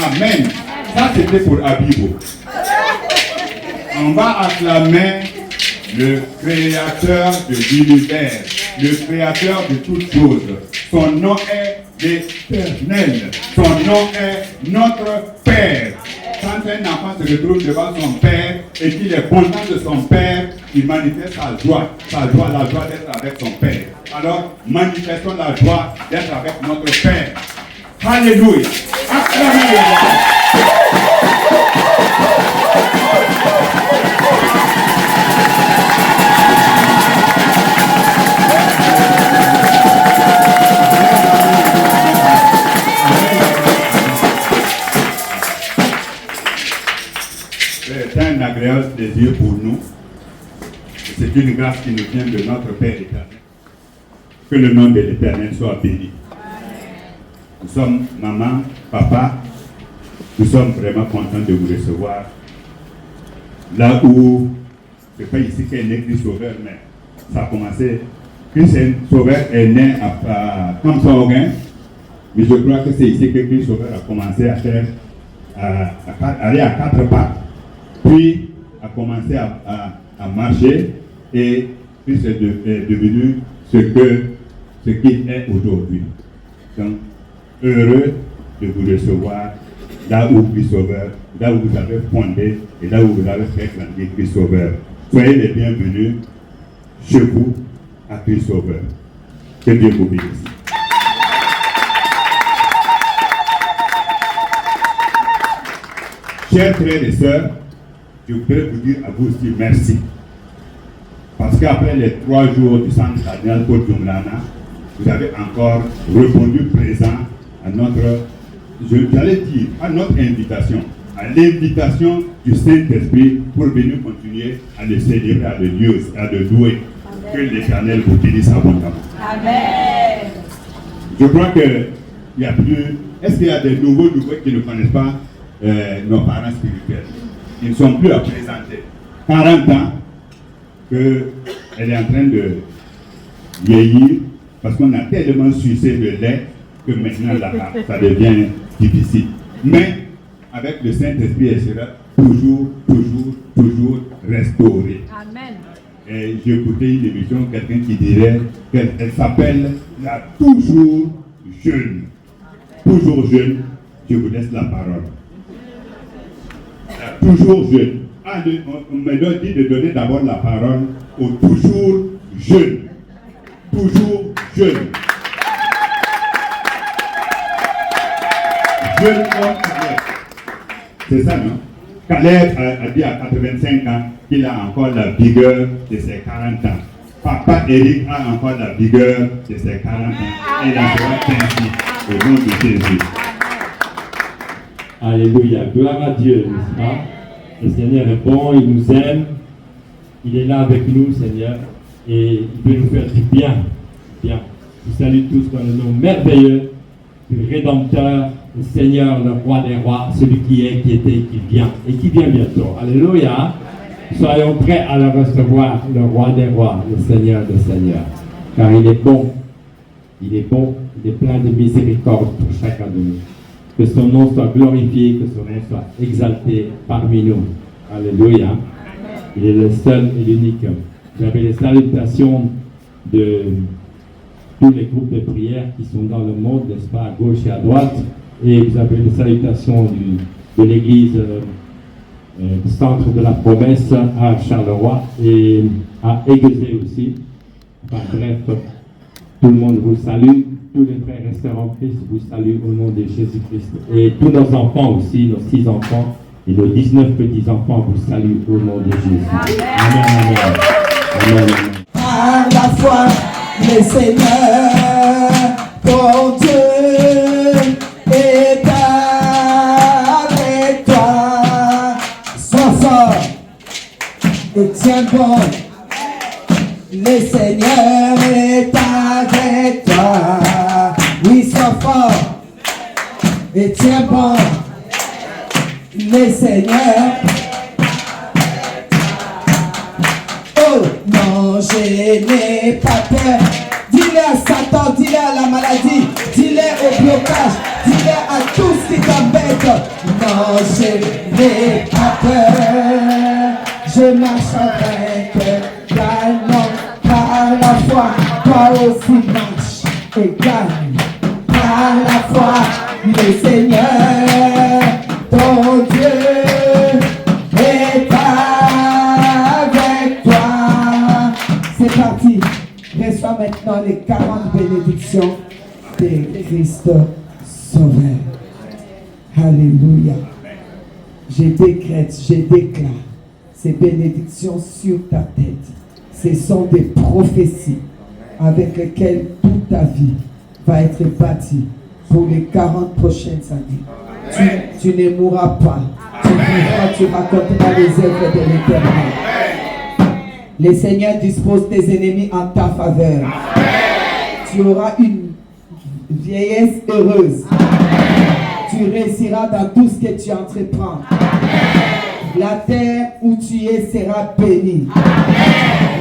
Amen. Ça, c'était pour Abibo. On va acclamer le créateur de l'univers, le créateur de toutes choses. Son nom est l'Éternel. Son nom est notre Père. Quand un enfant se retrouve devant son Père et qu'il est content de son Père, il manifeste sa joie, la joie d'être avec son Père. Alors, manifestons la joie d'être avec notre Père. Alléluia. Acclamez-le. C'est un agréable plaisir pour nous. C'est une grâce qui nous vient de notre Père éternel. Que le nom de l'Éternel soit béni. Nous sommes maman, papa, nous sommes vraiment contents de vous recevoir. Là où, ce n'est pas ici qu'est né Christ Sauveur, mais ça a commencé. Christ Sauveur est né à Kamsorguin, mais je crois que c'est ici que Christ Sauveur a commencé à faire, aller à quatre pattes, puis a commencé à marcher, et Christ est devenu ce qu'il est aujourd'hui. Donc, heureux de vous recevoir là où Christ Sauveur, là où vous avez fondé et là où vous avez fait grandir Christ Sauveur. Soyez les bienvenus chez vous à Christ Sauveur. Que Dieu vous bénisse. Chers frères et sœurs, je voudrais vous dire à vous aussi merci. Parce qu'après les 3 jours du centre cardinal Paul Djumlana, vous avez encore répondu présent à notre, j'allais dire, à notre invitation, à l'invitation du Saint-Esprit pour venir continuer à le célébrer, à le louer. Amen. Que l'Éternel vous bénisse abondamment. Amen. Je crois qu'il y a plus. Est-ce qu'il y a des nouveaux qui ne connaissent pas nos parents spirituels? Ils ne sont plus à présenter. 40 ans qu'elle est en train de vieillir parce qu'on a tellement sucé le lait que maintenant ça devient difficile. Mais avec le Saint-Esprit, elle sera toujours restaurée. Amen. Et j'ai écouté une émission, quelqu'un qui dirait qu'elle s'appelle la toujours jeune. Toujours jeune, je vous laisse la parole. La toujours jeune. On me dit de donner d'abord la parole aux toujours jeunes. Toujours jeunes. Jeune homme Caleb. C'est ça, non? Caleb a dit à 85 ans qu'il a encore la vigueur de ses 40 ans. Papa Eric a encore la vigueur de ses 40 ans. Et il en sera ainsi au nom de Jésus. Alléluia. Gloire à Dieu, n'est-ce pas? Le Seigneur est bon, il nous aime. Il est là avec nous, Seigneur. Et il peut nous faire du bien. Bien. Je vous salue tous dans le nom merveilleux du Rédempteur, le Seigneur, le Roi des Rois, celui qui est, qui était, qui vient et qui vient bientôt. Alléluia. Soyons prêts à le recevoir, le Roi des Rois, le Seigneur des Seigneurs. Car il est bon. Il est bon. Il est plein de miséricorde pour chacun de nous. Que son nom soit glorifié, que son nom soit exalté parmi nous. Alléluia. Il est le seul et l'unique. J'avais les salutations de tous les groupes de prière qui sont dans le monde, n'est-ce pas, à gauche et à droite. Et vous avez les salutations de l'église centre de la promesse à Charleroi et à Aiguezé aussi. Enfin, bref, tout le monde vous salue. Tous les frères restés en Christ vous saluent au nom de Jésus-Christ. Et tous nos enfants aussi, nos 6 enfants et nos 19 petits-enfants vous saluent au nom de Jésus. Amen, amen. Amen, amen. À la foi, le Seigneur, ton Dieu, est avec toi. Sois fort et tiens bon. Le Seigneur est avec toi. Oui, sois fort et tiens bon. Le Seigneur. Oh non, je n'ai pas peur. Dis-le à Satan, dis-le à la maladie, dis-le au blocage, dis-le à tout ce qui t'embête. Non, je n'ai pas peur. Je marche avec gagnant par la foi. Toi aussi marche et gagne par la foi. Le Seigneur, ton Dieu, est avec toi. C'est parti. Reçois maintenant les 40 bénédictions de Christ Sauveur. Alléluia. Je décrète, je déclare ces bénédictions sur ta tête. Ce sont des prophéties avec lesquelles toute ta vie va être bâtie pour les 40 prochaines années. Tu ne mourras pas. Tu vivras, tu raconteras les œuvres de l'Éternel. Le Seigneur dispose tes ennemis en ta faveur. Tu auras une vieillesse heureuse. Tu réussiras dans tout ce que tu entreprends. La terre où tu es sera bénie.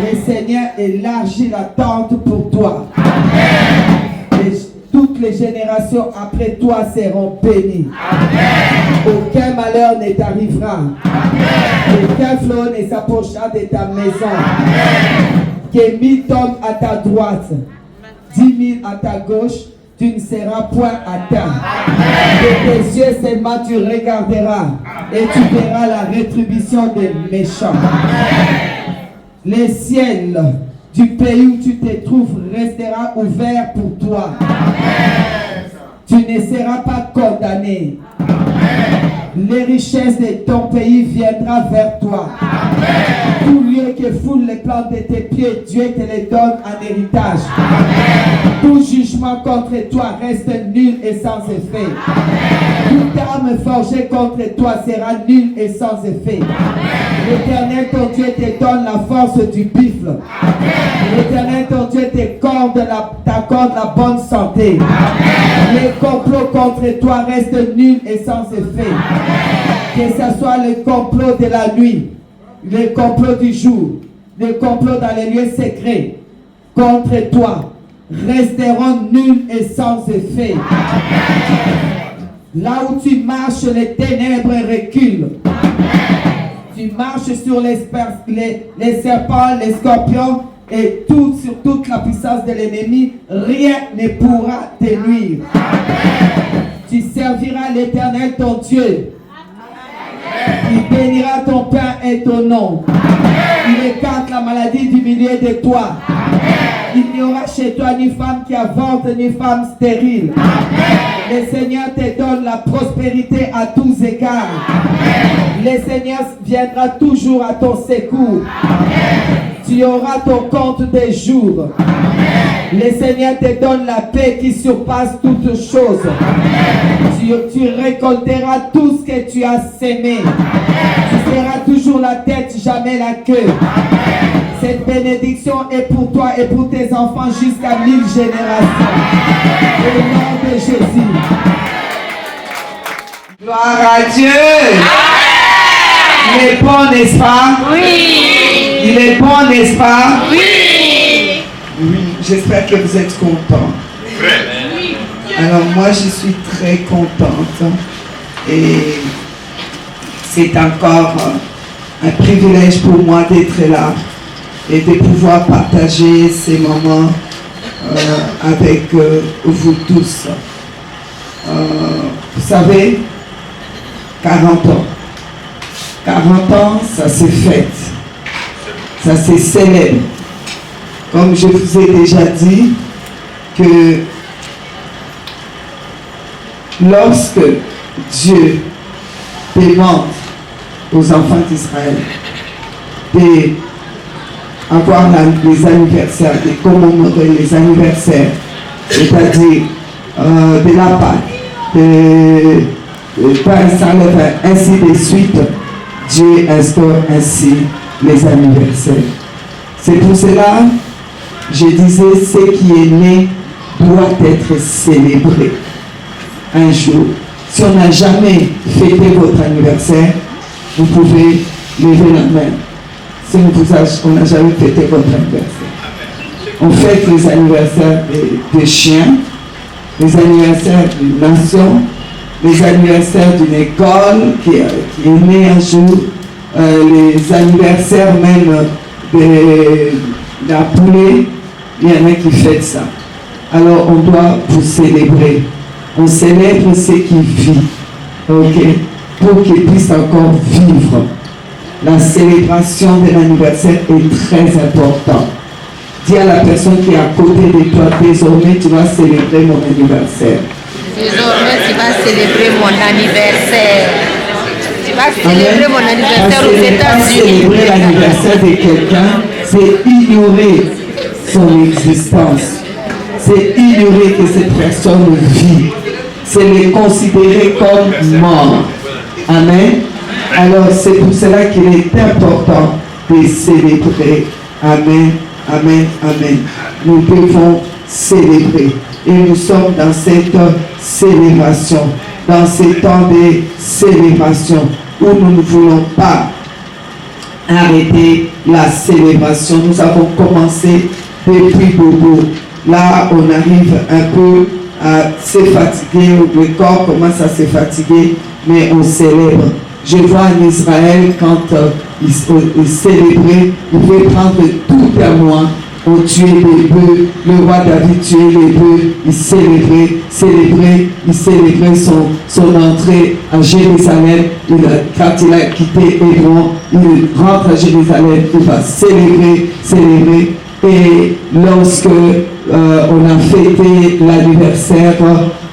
Le Seigneur élargit la tente pour toi. Toutes les générations après toi seront bénies. Aucun malheur ne t'arrivera. Aucun flot ne s'approchera de ta maison. Que 1000 tombent à ta droite, 10 000 à ta gauche, tu ne seras point atteint. De tes yeux seulement tu regarderas et tu verras la rétribution des méchants. Les ciels du pays où tu te trouves restera ouvert pour toi. Tu ne seras pas condamné. Les richesses de ton pays viendront vers toi. Tout lieu que foule les plantes de tes pieds, Dieu te les donne en héritage. Tout jugement contre toi reste nul et sans effet. Toute arme forgée contre toi sera nulle et sans effet. L'Éternel ton Dieu te donne la force du buffle. L'Éternel ton Dieu t'accorde la bonne santé. Les complots contre toi restent nuls et sans effet. Que ce soit le complot de la nuit, le complot du jour, le complot dans les lieux secrets contre toi resteront nuls et sans effet. Là où tu marches, les ténèbres reculent. Tu marches sur les serpents, les scorpions et sur toute la puissance de l'ennemi, rien ne pourra te nuire. Tu serviras l'Éternel ton Dieu. Il bénira ton pain et ton nom. Il écarte la maladie du milieu de toi. Il n'y aura chez toi ni femme qui avorte, ni femme stérile. Le Seigneur te donne la prospérité à tous égards. Le Seigneur viendra toujours à ton secours. Tu auras ton compte des jours. Le Seigneur te donne la paix qui surpasse toutes choses. Tu récolteras tout ce que tu as sémé. Tu seras toujours la tête, jamais la queue. Cette bénédiction est pour toi et pour tes enfants jusqu'à 1000 générations. Au nom de Jésus. Gloire à Dieu. Il est bon, n'est-ce pas? Oui. Il est bon, n'est-ce pas? Oui. Oui, j'espère que vous êtes contents. Alors moi, je suis très contente. Et c'est encore un privilège pour moi d'être là et de pouvoir partager ces moments avec vous tous. Vous savez, 40 ans. 40 ans, ça se fête. Ça se célèbre. Comme je vous ai déjà dit, que lorsque Dieu demande aux enfants d'Israël d'avoir les anniversaires, de commémorer les anniversaires, c'est-à-dire de la Pâque, de Saint-Levin, ainsi de suite, Dieu instaure ainsi les anniversaires. C'est pour cela, je disais, ce qui est né doit être célébré un jour. Si on n'a jamais fêté votre anniversaire, vous pouvez lever la main. Si on n'a jamais fêté votre anniversaire. On fête les anniversaires des chiens, les anniversaires d'une nation, les anniversaires d'une école qui est née un jour, les anniversaires même de la poulet, il y en a qui fêtent ça. Alors on doit vous célébrer. On célèbre ce qui vit, ok, pour qu'ils puissent encore vivre. La célébration de l'anniversaire est très importante. Dis à la personne qui est à côté de toi, désormais tu vas célébrer mon anniversaire. Désormais tu vas célébrer mon anniversaire. Tu vas célébrer mon anniversaire aux États-Unis. Célébrer l'anniversaire de quelqu'un, c'est ignorer son existence. C'est ignorer que cette personne vit. C'est le considérer comme mort. Amen. Alors c'est pour cela qu'il est important de célébrer. Amen, amen, amen. Nous devons célébrer. Et nous sommes dans cette célébration, dans ces temps de célébration où nous ne voulons pas arrêter la célébration. Nous avons commencé depuis beaucoup. Là, on arrive un peu à se fatiguer, le corps commence à se fatiguer, mais on célèbre. Je vois en Israël, quand ils célébraient, ils pouvaient prendre tout un mois, on tuait des bœufs, le roi David tuait les bœufs, il célébrait son entrée à Jérusalem. Quand il a quitté Hébron, il rentre à Jérusalem, il va célébrer. Et lorsque on a fêté l'anniversaire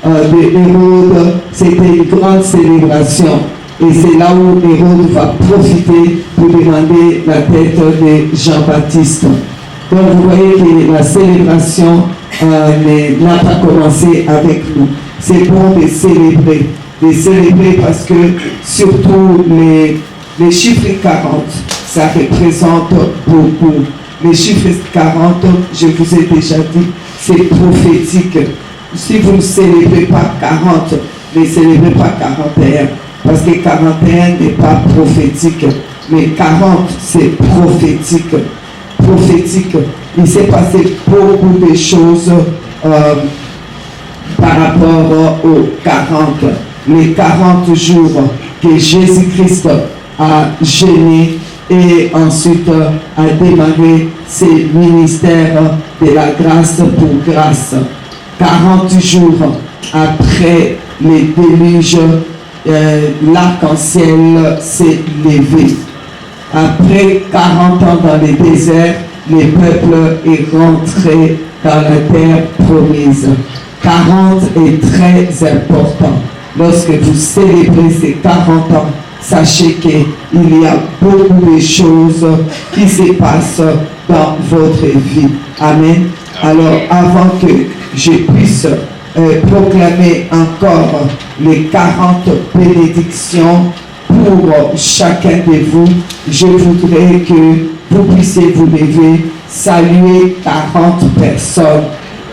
de Hérode, c'était une grande célébration. Et c'est là où Hérode va profiter pour demander la tête de Jean-Baptiste. Donc vous voyez que la célébration n'a pas commencé avec nous. C'est bon de célébrer parce que surtout les chiffres 40, ça représente beaucoup. Les chiffres 40, je vous ai déjà dit, c'est prophétique. Si vous ne célébrez pas 40, ne célébrez pas 41. Parce que 41 n'est pas prophétique. Mais 40, c'est prophétique. Prophétique. Il s'est passé beaucoup de choses par rapport aux 40. Les 40 jours que Jésus-Christ a jeûné et ensuite a démarré ses ministères de la grâce pour grâce. 40 jours après les déluges, l'arc-en-ciel s'est levé. Après 40 ans dans le désert, le peuple est rentré dans la terre promise. 40 est très important. Lorsque vous célébrez ces 40 ans, sachez qu'il y a beaucoup de choses qui se passent dans votre vie. Amen. Alors, avant que je puisse proclamer encore les 40 bénédictions pour chacun de vous, je voudrais que vous puissiez vous lever, saluer 40 personnes.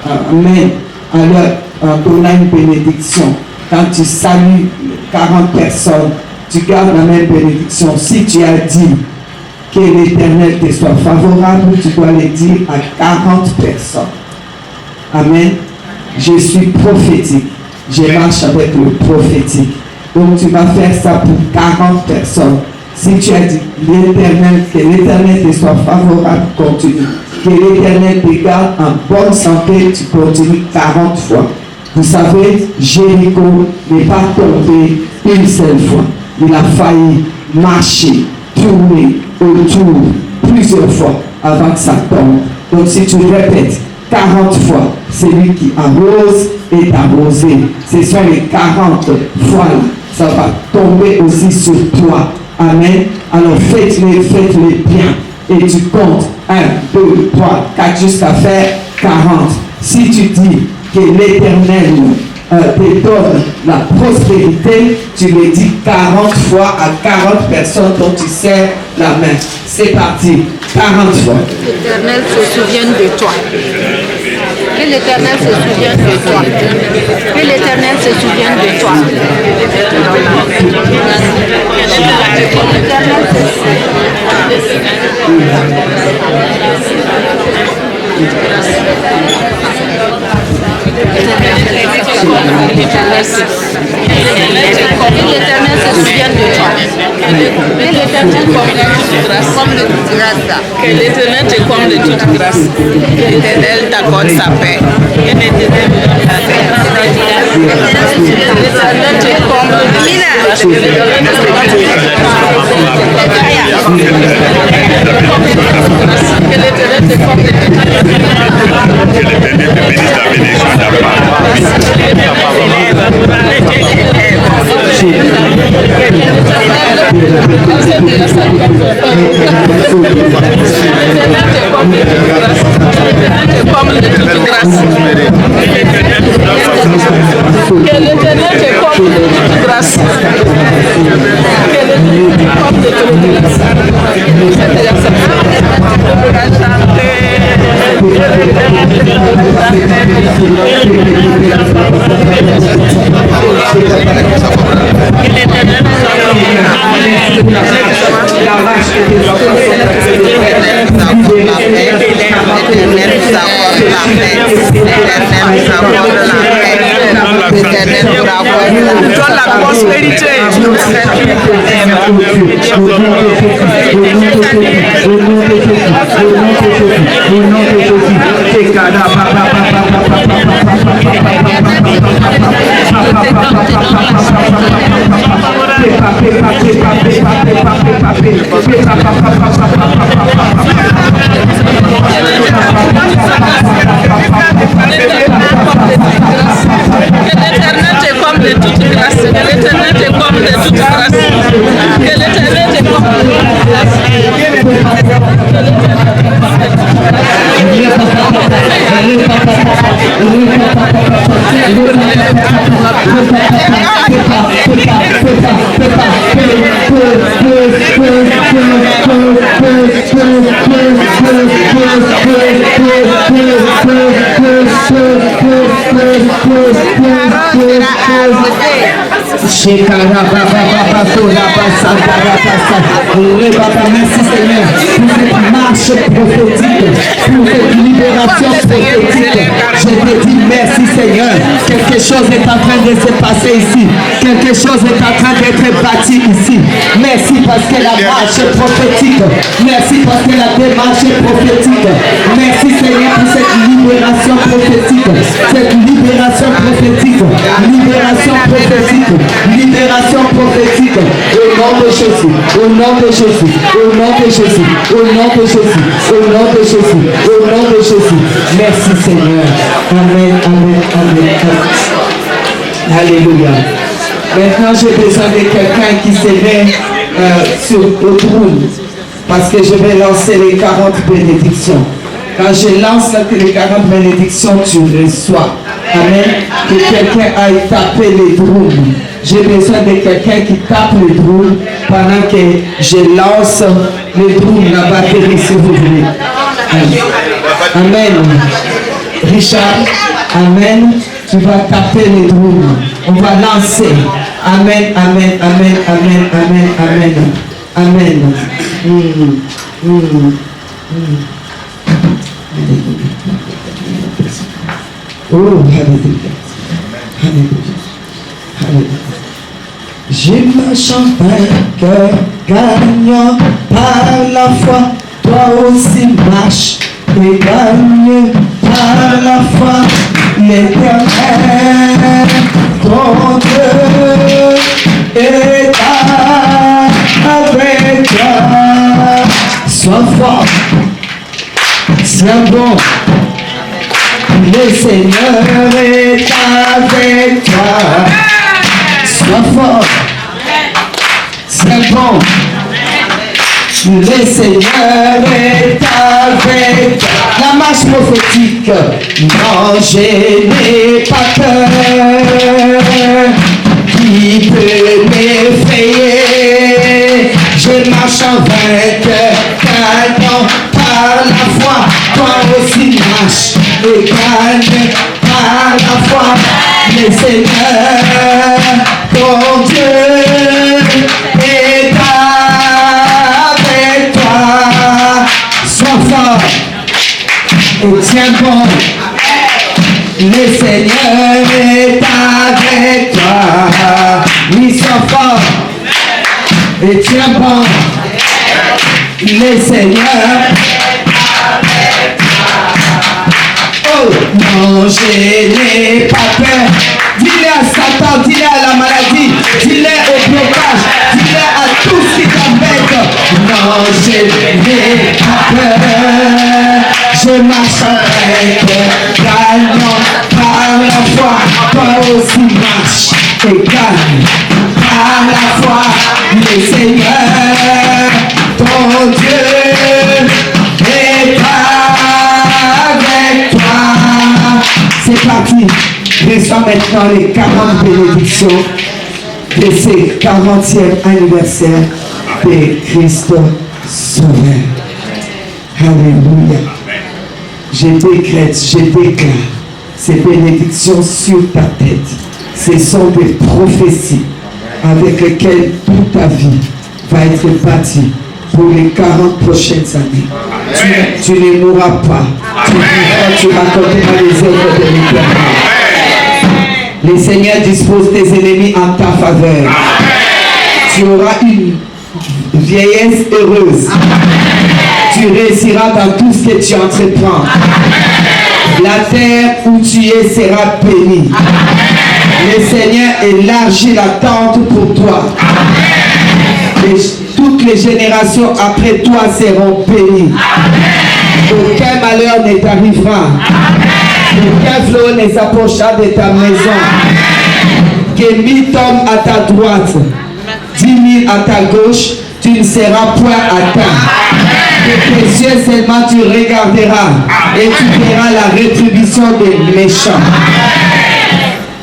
Amen. Alors, en donnant une bénédiction, quand tu salues 40 personnes, tu gardes la même bénédiction. Si tu as dit que l'Éternel te soit favorable, tu dois le dire à 40 personnes. Amen. Je suis prophétique. Je marche avec le prophétique. Donc tu vas faire ça pour 40 personnes. Si tu as dit l'Éternel, que l'Éternel te soit favorable, continue. Que l'Éternel te garde en bonne santé, tu continues 40 fois. Vous savez, Jéricho n'est pas tombé une seule fois. Il a failli marcher, tourner autour plusieurs fois avant que ça tombe. Donc si tu répètes 40 fois, celui qui arrose est arrosé. Ce sont les 40 fois là. Ça va tomber aussi sur toi. Amen. Alors faites-les bien. Et tu comptes 1, 2, 3, 4 jusqu'à faire 40. Si tu dis que l'Éternel te donne la prospérité, tu le dis 40 fois à 40 personnes dont tu serres la main. C'est parti. 40 fois. L'Éternel se souvienne de toi. Que l'Éternel se souvienne de toi. Que l'Éternel se souvienne de toi. L'Éternel se souvienne de toi. Que l'Éternel comble de toute grâce. Que l'Éternel te comble de toute grâce. Que l'Éternel t'accorde sa paix. Que l'Éternel te donne la paix. Que l'Éternel te comble de toute grâce. Que l'Éternel te comble de toute grâce. Que l'Éternel te bénisse ta bénédiction et ta part. La prospérité. Que l'Éternel te comble de toute grâce. Que l'Éternel te comble de toute grâce. Que l'Éternel te comble de toute grâce. Merci Seigneur pour cette marche prophétique, pour cette libération prophétique. Je te dis merci Seigneur. Quelque chose est en train de se passer ici. Quelque chose est en train d'être bâti ici. Merci parce que la marche est prophétique. Merci parce que la démarche est prophétique. Merci Seigneur pour cette libération prophétique. Cette libération prophétique. Libération prophétique. Libération prophétique. Au nom de Jésus. Au nom de Jésus. Au nom de Jésus. Au nom de Jésus. Au nom de Jésus. Au nom de Jésus. Merci Seigneur. Amen. Amen. Amen. Alléluia. Maintenant, j'ai besoin de quelqu'un qui se met sur le trône. Parce que je vais lancer les 40 bénédictions. Quand je lance les 40 bénédictions, tu reçois. Amen. Que quelqu'un aille taper les drums. J'ai besoin de quelqu'un qui tape les drums pendant que je lance les drums, la batterie, si vous voulez. Amen. Richard, amen. Tu vas taper les drums. On va lancer. Amen, amen, amen, amen, amen, amen. Amen. Oh, alléluia. Alléluia. Alléluia. J'ai marché en vainqueur, gagnant par la foi. Toi aussi marche et gagne par la foi. L'Éternel, ton Dieu, est avec toi. Sois fort, sois bon. Le Seigneur est avec toi. Sois fort, sois bon. Le Seigneur est avec toi. La marche prophétique. Non, je n'ai pas peur. Qui peut m'effrayer? Je marche en vainqueur, gagnant par la foi. Toi aussi marche et gagne par la foi. Le Seigneur, ton Dieu, est avec toi. Sois fort et tiens bon. Le Seigneur est avec toi. Oui, sois fort et tiens bon. Le Seigneur. Oh, non, je n'ai pas peur. Dis-le à Satan, dis-le à la maladie, dis-le au blocage, dis-le à tout ce qui t'embête. Non, je n'ai pas peur. Je marche avec, gagnant par la foi. Toi aussi marche et gagne par la foi. Le Seigneur, ton Dieu, est avec toi. C'est parti. Reçois maintenant les 40 bénédictions de ce 40e anniversaire de Christ Sauveur. Alléluia. Je décrète, je déclare ces bénédictions sur ta tête. Ce sont des prophéties avec lesquelles toute ta vie va être bâtie pour les 40 prochaines années. Tu ne mourras pas. Tu vivras, tu raconteras les œuvres de l'Éternel. Le Seigneur dispose tes ennemis en ta faveur. Tu auras une vieillesse heureuse. Tu réussiras dans tout ce que tu entreprends. La terre où tu es sera bénie. Le Seigneur élargit la tente pour toi. Toutes les générations après toi seront bénies. Aucun malheur ne t'arrivera. Aucun flot ne s'approchera de ta maison. Que 1000 tombent à ta droite, 10 000 à ta gauche, tu ne seras point atteint. Que tes yeux seulement tu regarderas et tu verras la rétribution des méchants.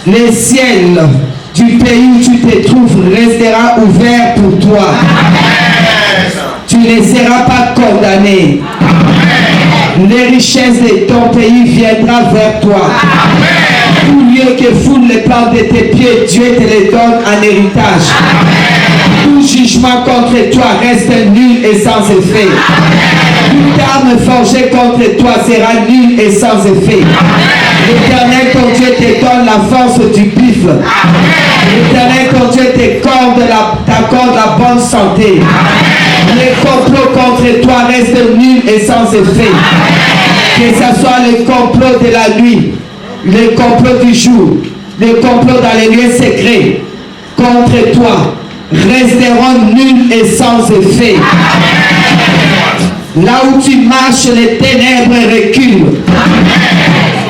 Le ciel du pays où tu te trouves restera ouvert pour toi. Tu ne seras pas condamné. Les richesses de ton pays viendront vers toi. Tout lieu que foule les plantes de tes pieds, Dieu te les donne en héritage. Tout jugement contre toi reste nul et sans effet. Toute arme forgée contre toi sera nulle et sans effet. L'Éternel ton Dieu te donne la force du buffle. L'Éternel ton Dieu t'accorde la bonne santé. Les complots contre toi restent nuls et sans effet. Que ce soit le complot de la nuit, le complot du jour, le complot dans les lieux secrets contre toi resteront nuls et sans effet. Là où tu marches, les ténèbres reculent.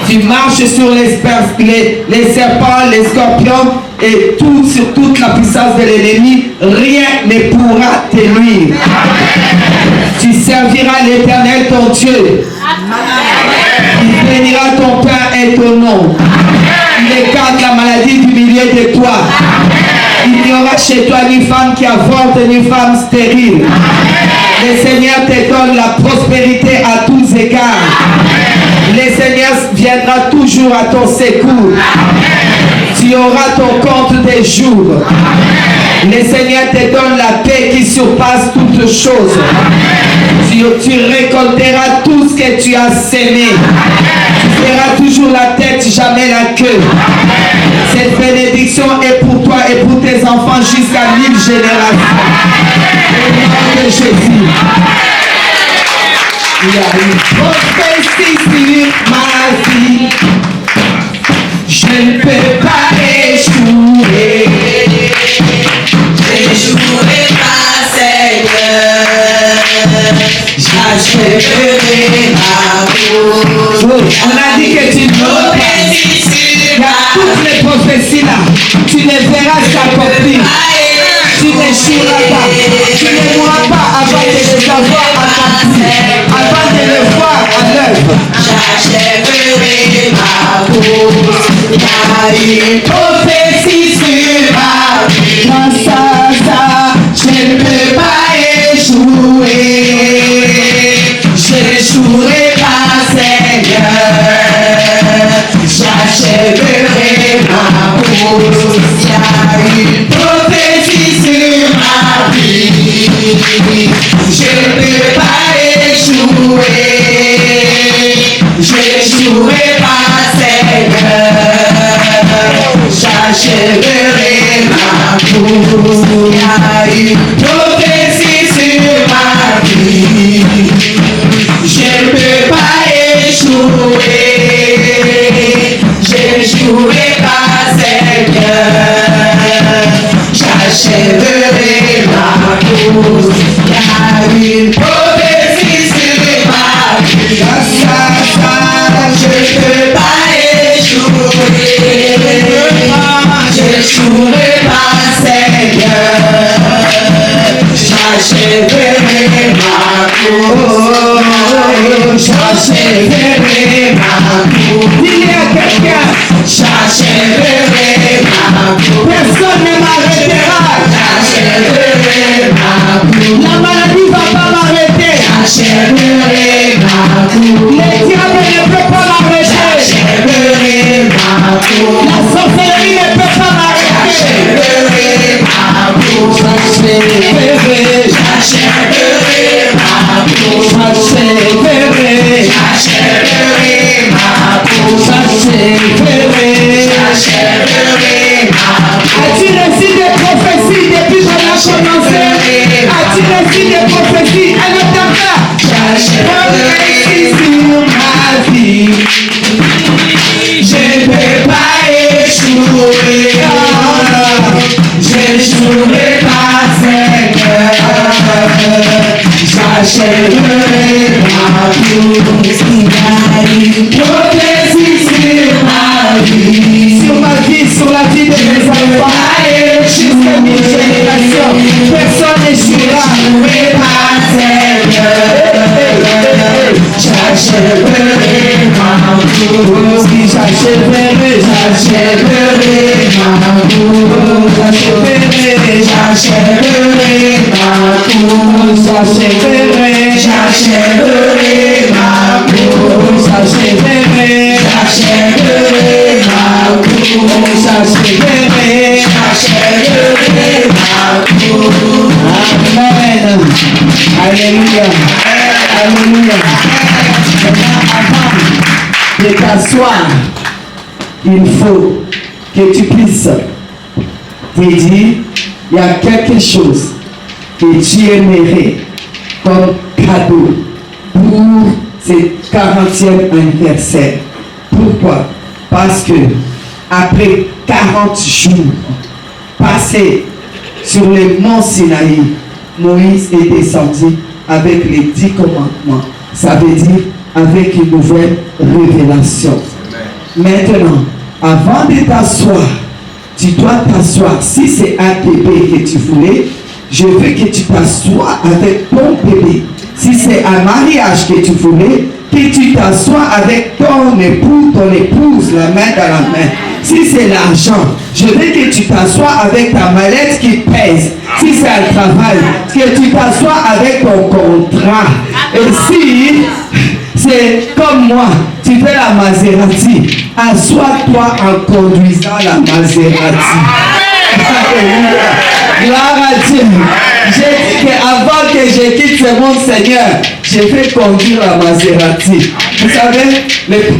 Tu marches sur les serpents, les scorpions et sur toute la puissance de l'ennemi. Rien ne pourra te nuire. Tu serviras l'Éternel ton Dieu. Il bénira ton pain et ton nom. Il écarte la maladie du milieu de toi. Il n'y aura chez toi ni femme qui avorte, ni femme stérile. Le Seigneur te donne la prospérité à tous égards. Le Seigneur viendra toujours à ton secours. Tu auras ton compte des jours. Le Seigneur te donne la paix qui surpasse toutes choses. Tu récolteras tout ce que tu as sémé. Tu seras toujours la tête, jamais la queue. Cette bénédiction est pour toi et pour tes enfants jusqu'à 1000 générations. Au nom de Jésus. Il y a une prophétie sur ma vie. Je ne peux pas échouer. Je n'échouerai pas, Seigneur. J'achèverai ma route. On a dit que tu ne peux pas. Il y a toutes les prophéties là. Tu les verras s'accomplir. Tu n'échoueras pas. Tu ne mourras pas avant de les avoir accomplis. Avant de les voir à l'œuvre. J'achèverai ma route. Il y a une prophétie sur ma vie. Grâce à ça, je ne peux pas échouer. Je n'échouerai pas, Seigneur. J'achèverai ma route. Il y a une prophétie sur ma vie. Je ne peux pas échouer. Je n'échouerai pas, Seigneur. J'achèverai ma route. Il y a une prophétie sur ma vie. Je ne peux pas échouer. Je n'échouerai pas, Seigneur. J'achèverai ma course. Il y a une prophétie sur ma vie. Je ne peux pas échouer. Je n'échouerai pas, Seigneur. J'achèverai ma course. J'achèverai ma course. Dis à quelqu'un. J'achèverai ma course. Personne ne m'arrêtera. J'achèverai ma course. La maladie ne va pas m'arrêter. J'achèverai ma course. Le diable ne peut pas m'arrêter. J'achèverai ma course. La sorcellerie ne peut pas m'arrêter. J'achèverai ma course. J'achèverai. J'achèverai ma course. J'achèverai. J'achèverai ma course. J'achèverai. J'achèverai ma course. As-tu reçu des prophéties depuis qu'on a commencé? As-tu reçu des prophéties? Elle est en là. J'achèverai sur ma vie. Je ne peux pas échouer. Je n'échouerai pas, Seigneur. J'achèverai ma course. Il y a une prophétie sur ma vie. Sur ma vie, sur la vie de mes enfants. Jusqu'à 1000 générations. Personne n'échouera. J'échouerai pas, Seigneur. J'achèverai ma course. J'achèverai, j'achèverai ma course. J'achèverai, j'achèverai ma course. J'achèverai, j'achèverai ma course. J'achèverai, j'achèverai ma course. J'achèverai, j'achèverai ma course. Amen. Alléluia. Alléluia. Avant de t'asseoir, il faut que tu puisses te dire, il y a quelque chose que tu aimerais comme cadeau pour ce 40e anniversaire. Pourquoi? Parce que après 40 jours passés sur le mont Sinaï, Moïse est descendu avec les 10 commandements. Ça veut dire avec une nouvelle révélation. Maintenant, avant de t'asseoir, tu dois t'asseoir. Si c'est un bébé que tu voulais, je veux que tu t'assoies avec ton bébé. Si c'est un mariage que tu voulais, que tu t'assoies avec ton époux, ton épouse, la main dans la main. Si c'est l'argent, je veux que tu t'assoies avec ta mallette qui pèse. Si c'est un travail, que tu t'assoies avec ton contrat. Et si c'est comme moi, tu fais la Maserati, assois-toi en conduisant la Maserati. Gloire à Dieu. J'ai dit qu'avant que je quitte ce monde, Seigneur, je vais conduire la Maserati. Vous savez,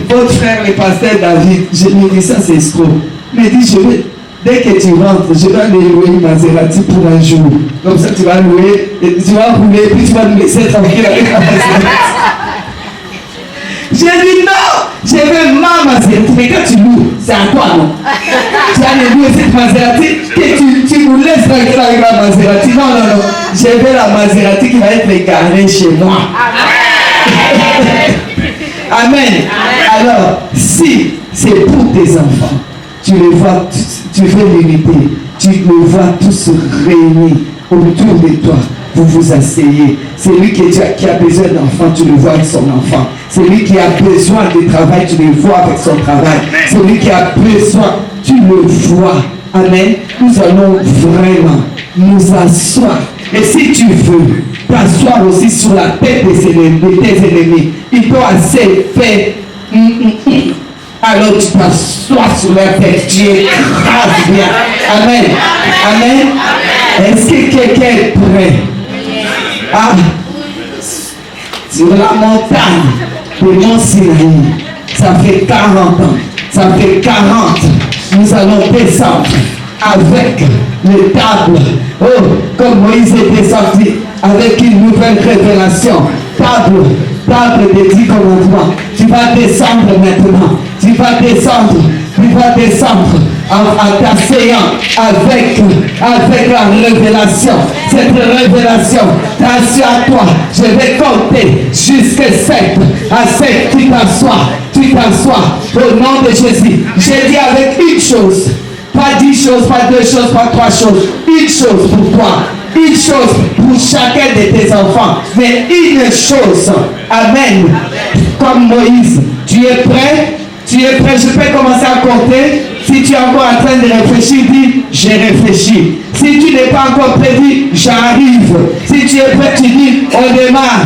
votre frère, le pasteur David, je me dis ça, c'est escroc. Il me dit, dès que tu rentres, je vais aller louer une Maserati pour un jour. Comme ça, tu vas louer, tu vas rouler, puis tu vas nous laisser tranquille avec la Maserati. J'ai dit non, je veux ma Maserati. Mais quand tu loues, c'est à toi, non? Tu vas aller louer cette Maserati, que tu nous laisses tranquille avec la Maserati. Non, non, non. Je veux la Maserati qui va être garée chez moi. Amen. Alors, si c'est pour tes enfants, tu les vois, tu fais l'unité, tu les vois tous réunis autour de toi. Vous vous asseyez. C'est lui qui a besoin d'enfants, tu le vois avec son enfant. C'est lui qui a besoin de travail, tu le vois avec son travail. C'est lui qui a besoin, tu le vois. Amen. Nous allons vraiment nous asseoir. Et si tu veux t'asseoir aussi sur la tête de tes ennemis, ils t'ont assez fait. Alors tu t'assois sur la tête, tu écrases bien. Amen. Amen. Est-ce que quelqu'un est prêt? Ah, sur la montagne de Mont Sinaï, ça fait 40 ans, ça fait 40, nous allons descendre avec les tables. Oh, comme Moïse est descendu avec une nouvelle révélation. Table des 10 commandements. Tu vas descendre maintenant. Tu vas descendre en t'asseyant avec la révélation. Cette révélation, t'assieds à toi. Je vais compter jusqu'à 7. À 7, tu t'assois. Au nom de Jésus. J'ai dit avec une chose. Pas 10 choses, pas 2 choses, pas 3 choses. Une chose pour toi. Une chose pour chacun de tes enfants. Mais une chose. Amen. Comme Moïse. Tu es prêt? Tu es prêt? Je peux commencer à compter. Si tu es encore en train de réfléchir, dis j'ai réfléchi. Si tu n'es pas encore prêt, dis j'arrive. Si tu es prêt, tu dis on démarre.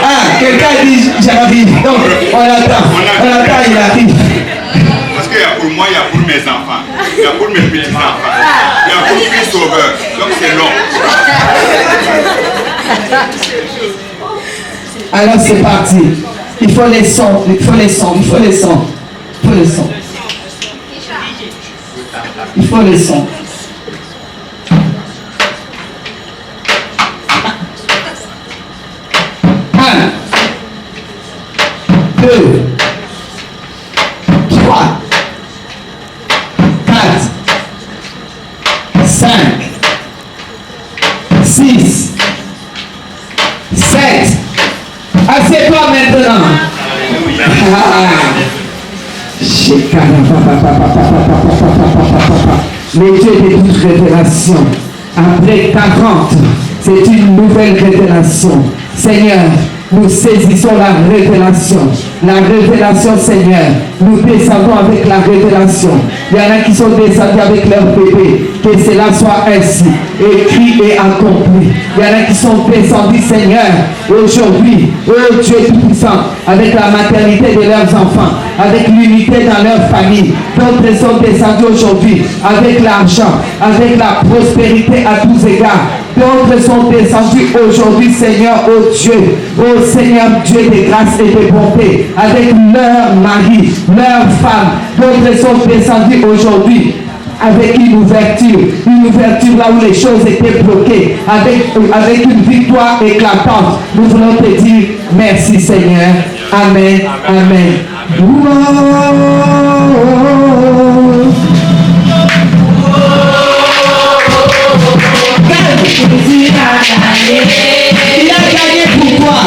Ah, quelqu'un dit j'arrive. Donc on attend, il arrive. Parce qu'il y a pour moi, il y a pour mes enfants, il y a pour mes petits-enfants, il y a pour Christ Sauveur. Donc c'est long. Alors c'est parti. Il faut les sons. 2, 3, 4, 5, 6, 7. Assieds-toi maintenant. Le Dieu de toute révélation. Après 40, c'est une nouvelle révélation. Seigneur, nous saisissons la révélation. La révélation, Seigneur. Nous descendons avec la révélation. Il y en a qui sont descendus avec leur bébé. Que cela soit ainsi. Écrit et accompli. Il y en a qui sont descendus, Seigneur, aujourd'hui. Oh Dieu Tout-Puissant. Avec la maternité de leurs enfants. Avec l'unité dans leur famille. D'autres sont descendus aujourd'hui. Avec l'argent. Avec la prospérité à tous égards. D'autres sont descendus aujourd'hui, Seigneur, oh Dieu, oh Seigneur, Dieu de grâce et de bonté, avec leur mari, leur femme. D'autres sont descendus aujourd'hui avec une ouverture là où les choses étaient bloquées, avec une victoire éclatante. Nous voulons te dire merci, Seigneur. Amen. Amen. Il a gagné pour toi.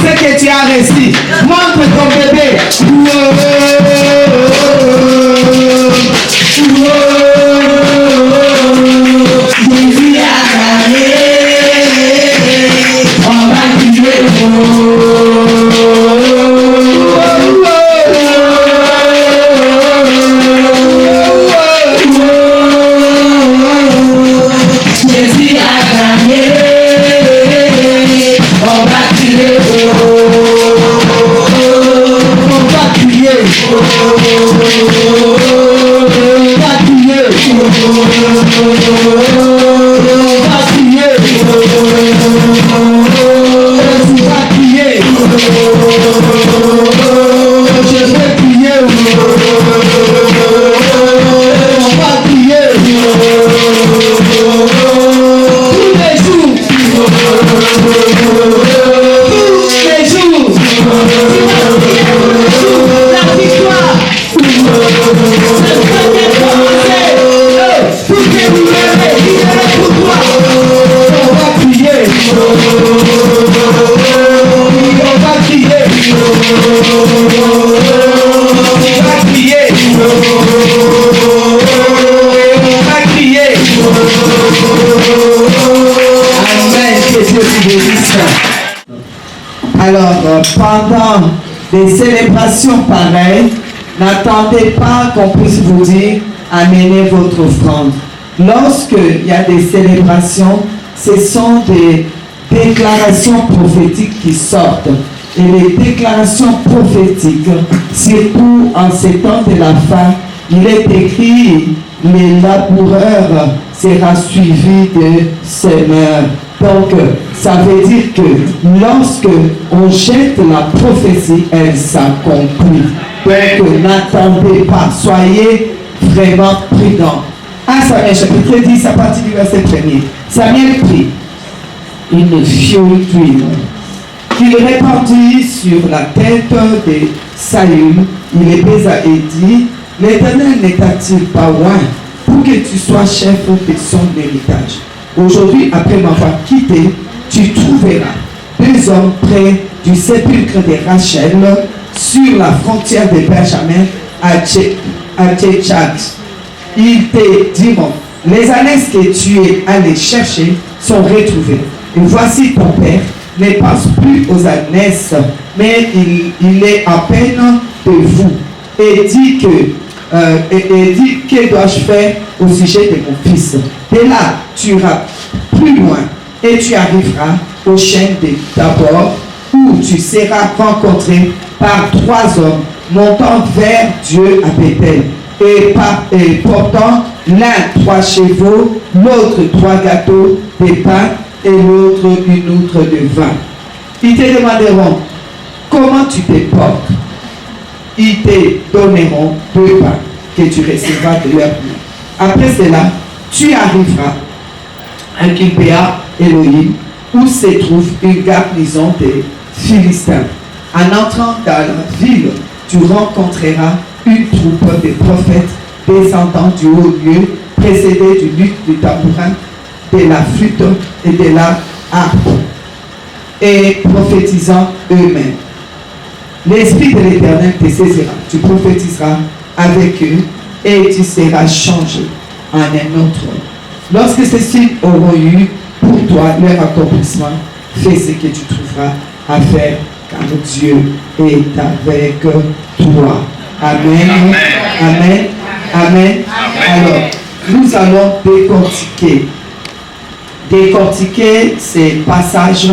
ce que tu as reçu. Montre ton bébé. Jésus a gagné. On va crier. Jésus a gagné. On va crier. On va crier. Alors, pendant des célébrations pareilles, n'attendez pas qu'on puisse vous dire amenez votre offrande. Lorsqu'il y a des célébrations, ce sont des déclarations prophétiques qui sortent. Et les déclarations prophétiques, surtout en ces temps de la fin, il est écrit, les laboureurs sera suivi de semeurs. Donc, ça veut dire que lorsque on jette la prophétie, elle s'accomplit. Donc, n'attendez pas, soyez vraiment prudents. À Samuel chapitre 10, à partir du verset 1er, Samuel prit une fiole d'huile qu'il répandit sur la tête de Saül. Il les baisa et dit, l'Éternel n'est-il pas loin pour que tu sois chef de son héritage? Aujourd'hui, après m'avoir quitté, tu trouveras 2 hommes près du sépulcre de Rachel sur la frontière de Benjamin à Tchétchat. Ils te diront, les ânesses que tu es allé chercher sont retrouvées. Et voici ton père ne pense plus aux ânesses, mais il est à peine de vous. Et dit que dois-je faire au sujet de mon fils? Et là, tu iras plus loin et tu arriveras au chêne d'abord où tu seras rencontré par 3 hommes montant vers Dieu à Bethel et portant l'un 3 chevaux, l'autre 3 gâteaux de pain et l'autre une outre de vin. Ils te demanderont comment tu te portes. Ils te donneront 2 pains que tu recevras de leur main. Après cela, tu arriveras à Gibéa Elohim, où se trouve une garnison des Philistins. En entrant dans la ville, tu rencontreras une troupe de prophètes descendant du haut lieu, précédés du luth, du tambourin, de la flûte et de la harpe, et prophétisant eux-mêmes. L'Esprit de l'Éternel te saisira, tu prophétiseras avec eux et tu seras changé en un autre homme. Lorsque ces signes auront eu pour toi leur accomplissement, fais ce que tu trouveras à faire, car Dieu est avec toi. Amen. Amen. Amen. Alors, nous allons décortiquer ces passages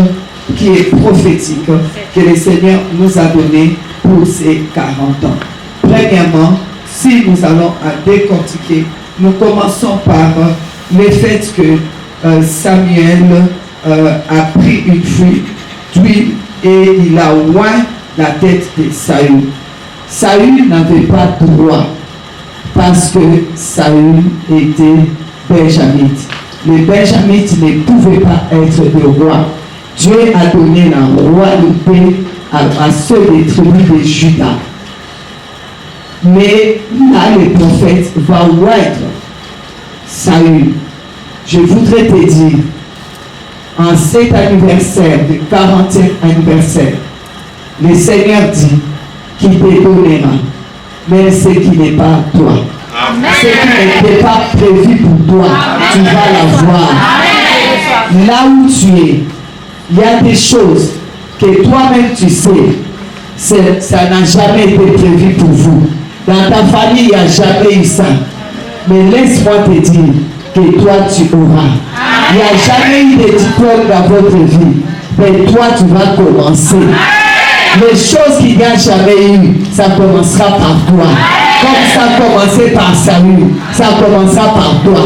qui est prophétique que le Seigneur nous a donné pour ces 40 ans. Premièrement, si nous allons à décortiquer, nous commençons par le fait que Samuel a pris une fuite d'huile et il a oint la tête de Saül. Saül n'avait pas droit parce que Saül était benjamite. Les benjamites ne pouvaient pas être de roi. Dieu a donné la royauté à ceux des tribus de Juda. Mais là, le prophète va oindre Saül. Je voudrais te dire, en cet anniversaire, le 40e anniversaire, Le Seigneur dit qu'il te donnera, mais ce qui n'est pas à toi. Ce qui n'était pas prévu pour toi, tu vas l'avoir. Là où tu es, il y a des choses que toi-même tu sais, ça n'a jamais été prévu pour vous. Dans ta famille, il n'y a jamais eu ça. Mais laisse-moi te dire que toi tu auras. Il n'y a jamais eu de diplôme dans votre vie. Mais toi tu vas commencer. Les choses qu'il n'y a jamais eu, ça commencera par toi. Comme ça a commencé par Saül, ça commencera par toi.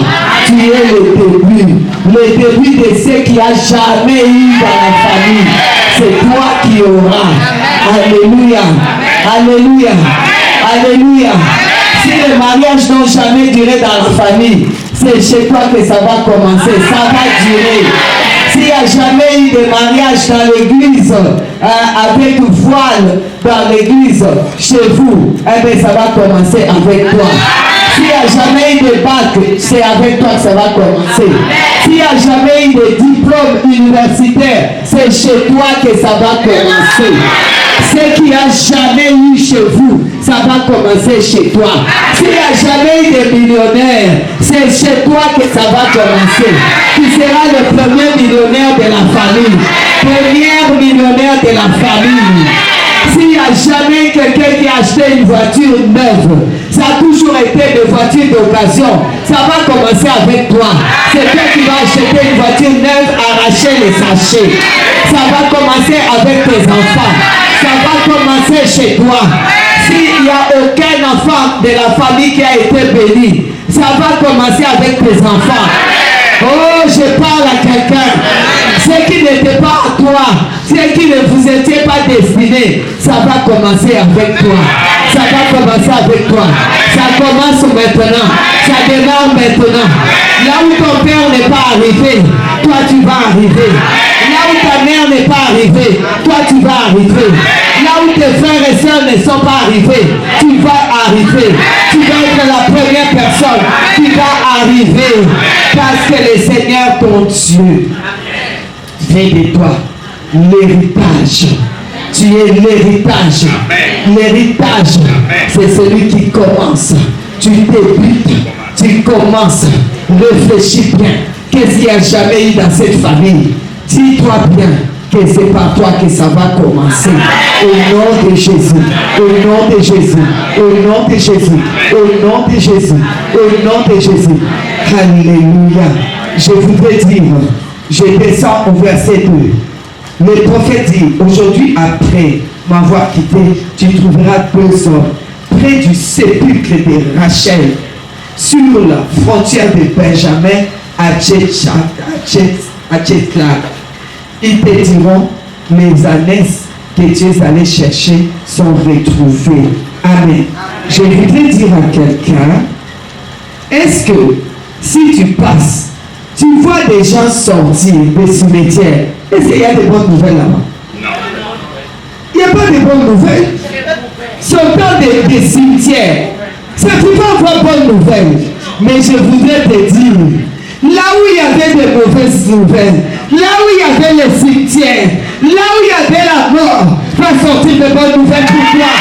Tu es le début de ce qu'il n'y a jamais eu dans la famille. C'est toi qui auras. Alléluia. Alléluia. Alléluia. Si les mariages n'ont jamais duré dans la famille, c'est chez toi que ça va commencer. Ça va durer. S'il n'y a jamais eu de mariage dans l'église, avec voile dans l'église, chez vous, eh bien, ça va commencer avec toi. S'il n'y a jamais eu de bac, c'est avec toi que ça va commencer. S'il n'y a jamais eu de diplôme universitaire, c'est chez toi que ça va commencer. Ce qu'il n'y a jamais eu chez vous, ça va commencer chez toi. S'il n'y a jamais eu de millionnaire, c'est chez toi que ça va commencer. Tu seras le premier millionnaire de la famille. Première millionnaire de la famille. S'il n'y a jamais quelqu'un qui a acheté une voiture neuve, ça a toujours été des voitures d'occasion. Ça va commencer avec toi. C'est toi qui vas acheter une voiture neuve, arracher les sachets. Ça va commencer avec tes enfants. Ça va commencer chez toi. S'il n'y a aucun enfant de la famille qui a été béni, ça va commencer avec tes enfants. Oh, je parle à quelqu'un. Ce qui n'était pas à toi, ce qui ne vous était pas destiné, ça va commencer avec toi. Ça va commencer avec toi. Ça commence maintenant. Ça démarre maintenant. Là où ton père n'est pas arrivé, toi tu vas arriver. Là où ta mère n'est pas arrivée, toi tu vas arriver. Là où tes frères et sœurs ne sont pas arrivés, tu vas arriver. Tu vas être la première personne qui va arriver. Parce que le Seigneur, ton Dieu, fait de toi l'héritage. Tu es l'héritage. L'héritage, c'est celui qui commence. Tu débutes, tu commences. Réfléchis bien. Qu'est-ce qu'il n'y a jamais eu dans cette famille? Dis-toi bien que c'est par toi que ça va commencer. Au nom de Jésus, au nom de Jésus, au nom de Jésus, au nom de Jésus, au nom de Jésus. Alléluia. Je voudrais dire, je descends au verset 2. Le prophète dit, aujourd'hui après m'avoir quitté, tu trouveras 2 hommes près du sépulcre de Rachel, sur la frontière de Benjamin à Tchétla. Ils te diront, les ânesses que tu es allé chercher sont retrouvées. Amen. Je voudrais dire à quelqu'un, est-ce que si tu passes, tu vois des gens sortir des cimetières, est-ce qu'il y a des bonnes nouvelles là-bas? Non. Il n'y a pas de bonnes nouvelles. Sortant des cimetières, ça ne peut pas avoir bonnes nouvelles. Mais je voudrais te dire, là où il y avait de mauvaises nouvelles, là où il y avait les cimetières, là où il y avait la mort, va sortir de bonnes nouvelles pour toi.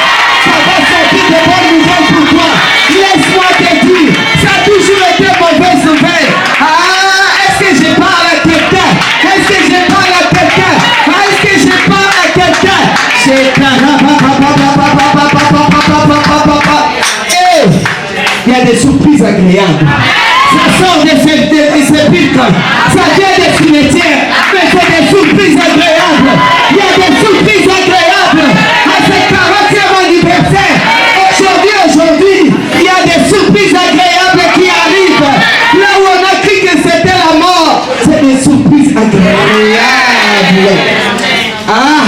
Ça va sortir de bonnes nouvelles pour toi. Laisse-moi te dire, ça a toujours été mauvaise nouvelle. Ah, est-ce que je parle à quelqu'un? Est-ce que je parle à quelqu'un? Est-ce que je parle à quelqu'un? Il y a des surprises agréables. Ça sort des sépulcres, ça vient des cimetières, mais c'est des surprises agréables. Il y a des surprises agréables à ce 40e anniversaire. Aujourd'hui, il y a des surprises agréables qui arrivent. Là où on a cru que c'était la mort, c'est des surprises agréables. Ah,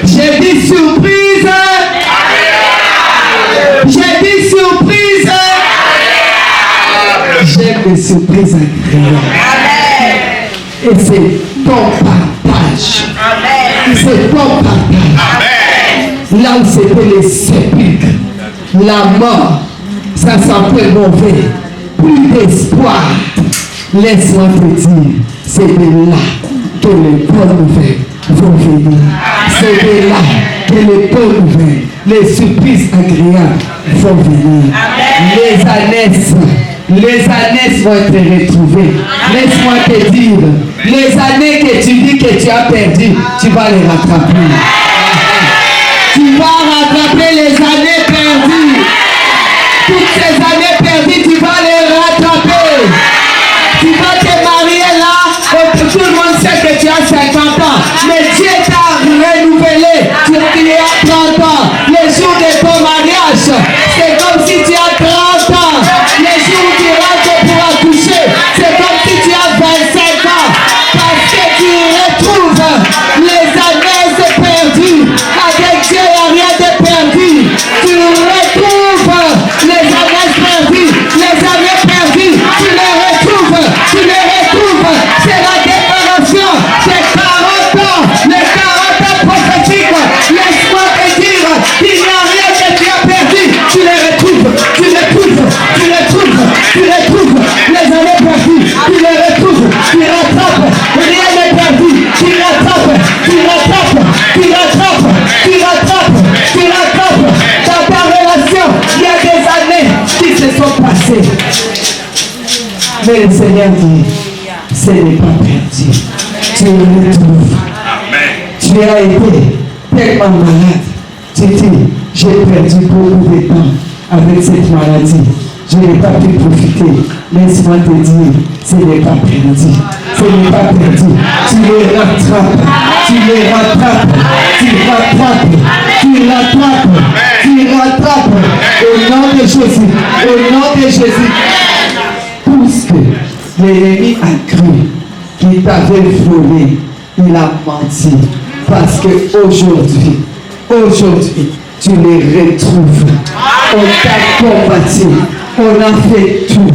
j'ai dit surprise. J'ai dit surprise. J'aime les surprises agréables. Et c'est ton partage. C'est ton partage. Là où c'était les sépulcres, la mort, ça sentait mauvais. Plus d'espoir. Laisse-moi te dire, c'est de là que les bonnes nouvelles vont venir. C'est de là que et les bonnes nouvelles, les surprises agréables vont venir. Les années vont être retrouvées. Laisse-moi te dire, les années que tu dis que tu as perdues, tu vas les rattraper. Tu vas rattraper les années perdues. Toutes ces années perdues, tu vas les rattraper. Tu vas te marier là, tout le monde sait que tu as 50 ans. Mais Dieu t'a renouvelé, tu as 30 ans. Les jours de ton mariage, c'est comme si tu as 30 ans. Les jours où tu rentres pour accoucher, c'est comme si tu as 25 ans. Parce que tu retrouves les années perdues. Avec Dieu, il n'y a rien de perdu. Tu retrouves les années perdues. Les années perdues, tu les retrouves. Tu les retrouves. C'est la déclaration. C'est 40 ans. Les 40 ans prophétiques. Laisse-moi te dire, il n'y a rien que tu as perdu. Tu les retrouves. Tu les trouves. Tu les trouves. Tu les trouves. Les années perdues. Tu les retrouves. Tu rattrapes. Rien n'est perdu. Tu rattrapes. Tu rattrapes. Tu rattrapes. Tu rattrapes. Tu rattrapes. Dans ta relation, il y a des années qui se sont passées. Mais le Seigneur dit, ce n'est pas perdu. Tu le retrouves. Tu as été tellement malade. Tu dis, j'ai perdu beaucoup de temps avec cette maladie. Je n'ai pas pu profiter. Laisse-moi te dire, ce n'est pas perdu. Ce n'est pas perdu. Tu les rattrapes. Tu les rattrapes. Tu rattrapes. Tu rattrapes. Tu rattrapes. Au nom de Jésus. Au nom de Jésus. Puisque l'ennemi a cru qu'il t'avait volé, il a menti. Parce que aujourd'hui, tu les retrouves. On t'a combattu. On a fait tout.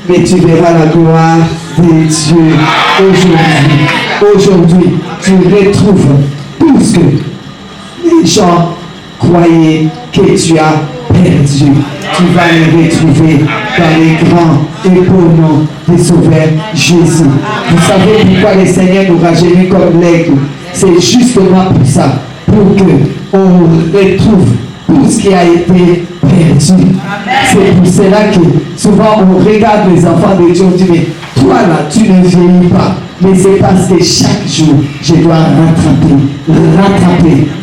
Mais tu verras la gloire de Dieu aujourd'hui. Aujourd'hui, tu retrouves tout ce que les gens croyaient que tu as perdu. Tu vas les retrouver dans les grands et beaux noms du Sauveur Jésus. Vous savez pourquoi le Seigneur nous rajeunit comme l'aigle? C'est justement pour ça, pour qu'on retrouve tout ce qui a été perdu. C'est pour cela que souvent on regarde les enfants de Dieu, on dit, mais toi là, tu ne vieillis pas. Mais c'est parce que chaque jour, je dois rattraper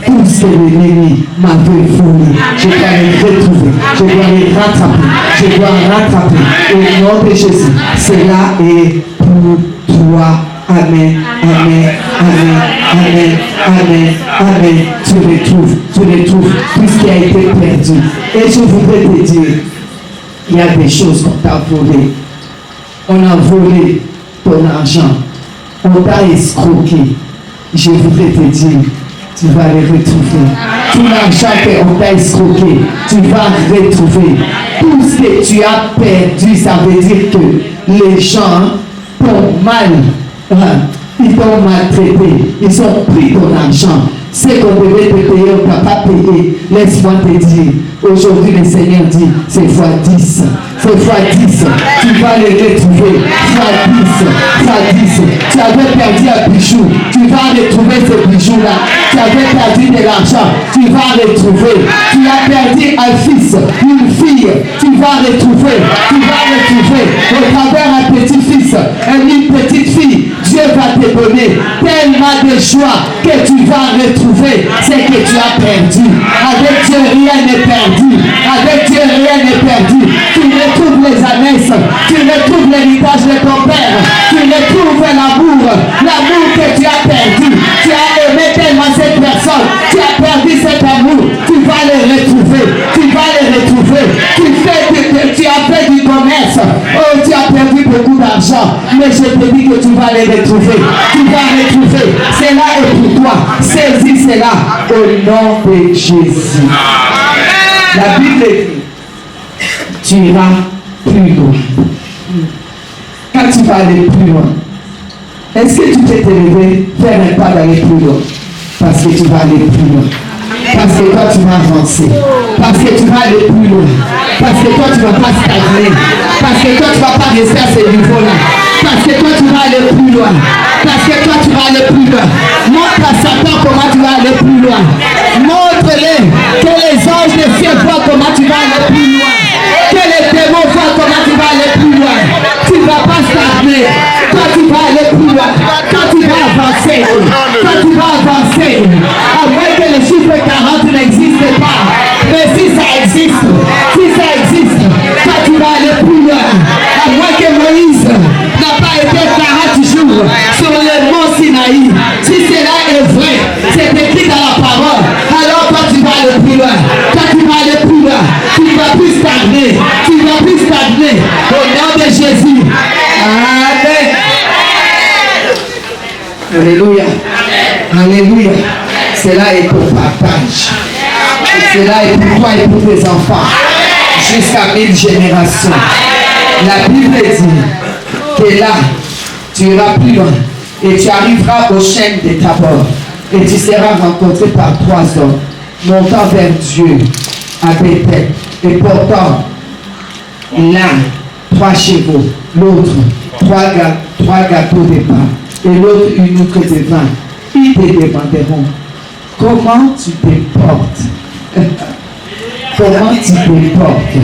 tout ce que l'ennemi m'avait volé. Je dois les retrouver, je dois les rattraper, je dois rattraper. Au nom de Jésus, cela est pour toi. Amen, amen, amen, amen, amen, amen. Tu retrouves tout ce qui a été perdu. Et je voudrais te dire, il y a des choses qu'on t'a volées. On a volé ton argent. On t'a escroqué. Je voudrais te dire, tu vas les retrouver. Tout l'argent qu'on t'a escroqué, tu vas retrouver. Tout ce que tu as perdu, ça veut dire que les gens t'ont mal. Ils t'ont maltraité, ils ont pris ton argent. Ce qu'on devait te payer, on ne t'a pas payé. Laisse-moi te dire, aujourd'hui le Seigneur dit, c'est fois 10. C'est fois 10. Tu vas les retrouver. Fois 10. Tu avais perdu un bijou. Tu vas retrouver ce bijou-là. Tu avais perdu de l'argent. Tu vas retrouver. Tu as perdu un fils, une fille. Tu vas retrouver. Tu vas retrouver. Au travers un petit-fils, une petite fille, Dieu va te donner tellement de joie que tu vas retrouver ce que tu as perdu. Avec Dieu, rien n'est perdu. Avec Dieu, rien n'est perdu. Tu retrouves les annexes. Tu retrouves l'héritage de ton père. Tu retrouves l'amour que tu as perdu. Tu as aimé tellement cette personne. Tu as perdu cet amour. Tu vas le retrouver. Tu vas le retrouver. Tu as fait du commerce. Oh, tu as perdu beaucoup d'argent. Mais je te dis que tu vas les retrouver. Tu vas retrouver. Cela est pour toi. Saisis cela au nom de Jésus. La Bible dit, tu iras plus loin. Quand tu vas aller plus loin, est-ce que tu peux te lever, faire un pas d'aller plus loin? Parce que tu vas aller plus loin. Parce que toi tu vas avancer. Parce que tu vas aller plus loin. Parce que toi tu ne vas pas stagner. Parce que toi tu ne vas pas rester à ce niveau-là. Parce que toi tu vas aller plus loin. Parce que toi tu vas aller plus loin. Montre à Satan comment tu vas aller plus loin. Montre Toi, tu vas avancer. À moins que le chiffre 40 n'existe pas. Mais si ça existe, toi, tu vas aller plus loin. À moins que Moïse n'a pas été 40 jours sur le mont Sinaï. Si cela est vrai, c'est écrit dans la parole. Alors toi, tu vas aller plus loin. Toi, tu vas aller plus loin. Tu ne vas plus stagner. Tu ne vas plus stagner. Au nom de Jésus. Amen. Alléluia. Alléluia. Cela est ton partage. Cela est pour toi et pour tes enfants. Jusqu'à 1000 générations. La Bible dit que là, tu iras plus loin. Et tu arriveras au chêne de Tabor. Et tu seras rencontré par 3 hommes montant vers Dieu à Bethel et portant l'un 3 chevaux, l'autre 3 gâteaux de pain et l'autre une outre de vin. Ils te demanderont comment tu te portes. Comment tu te portes.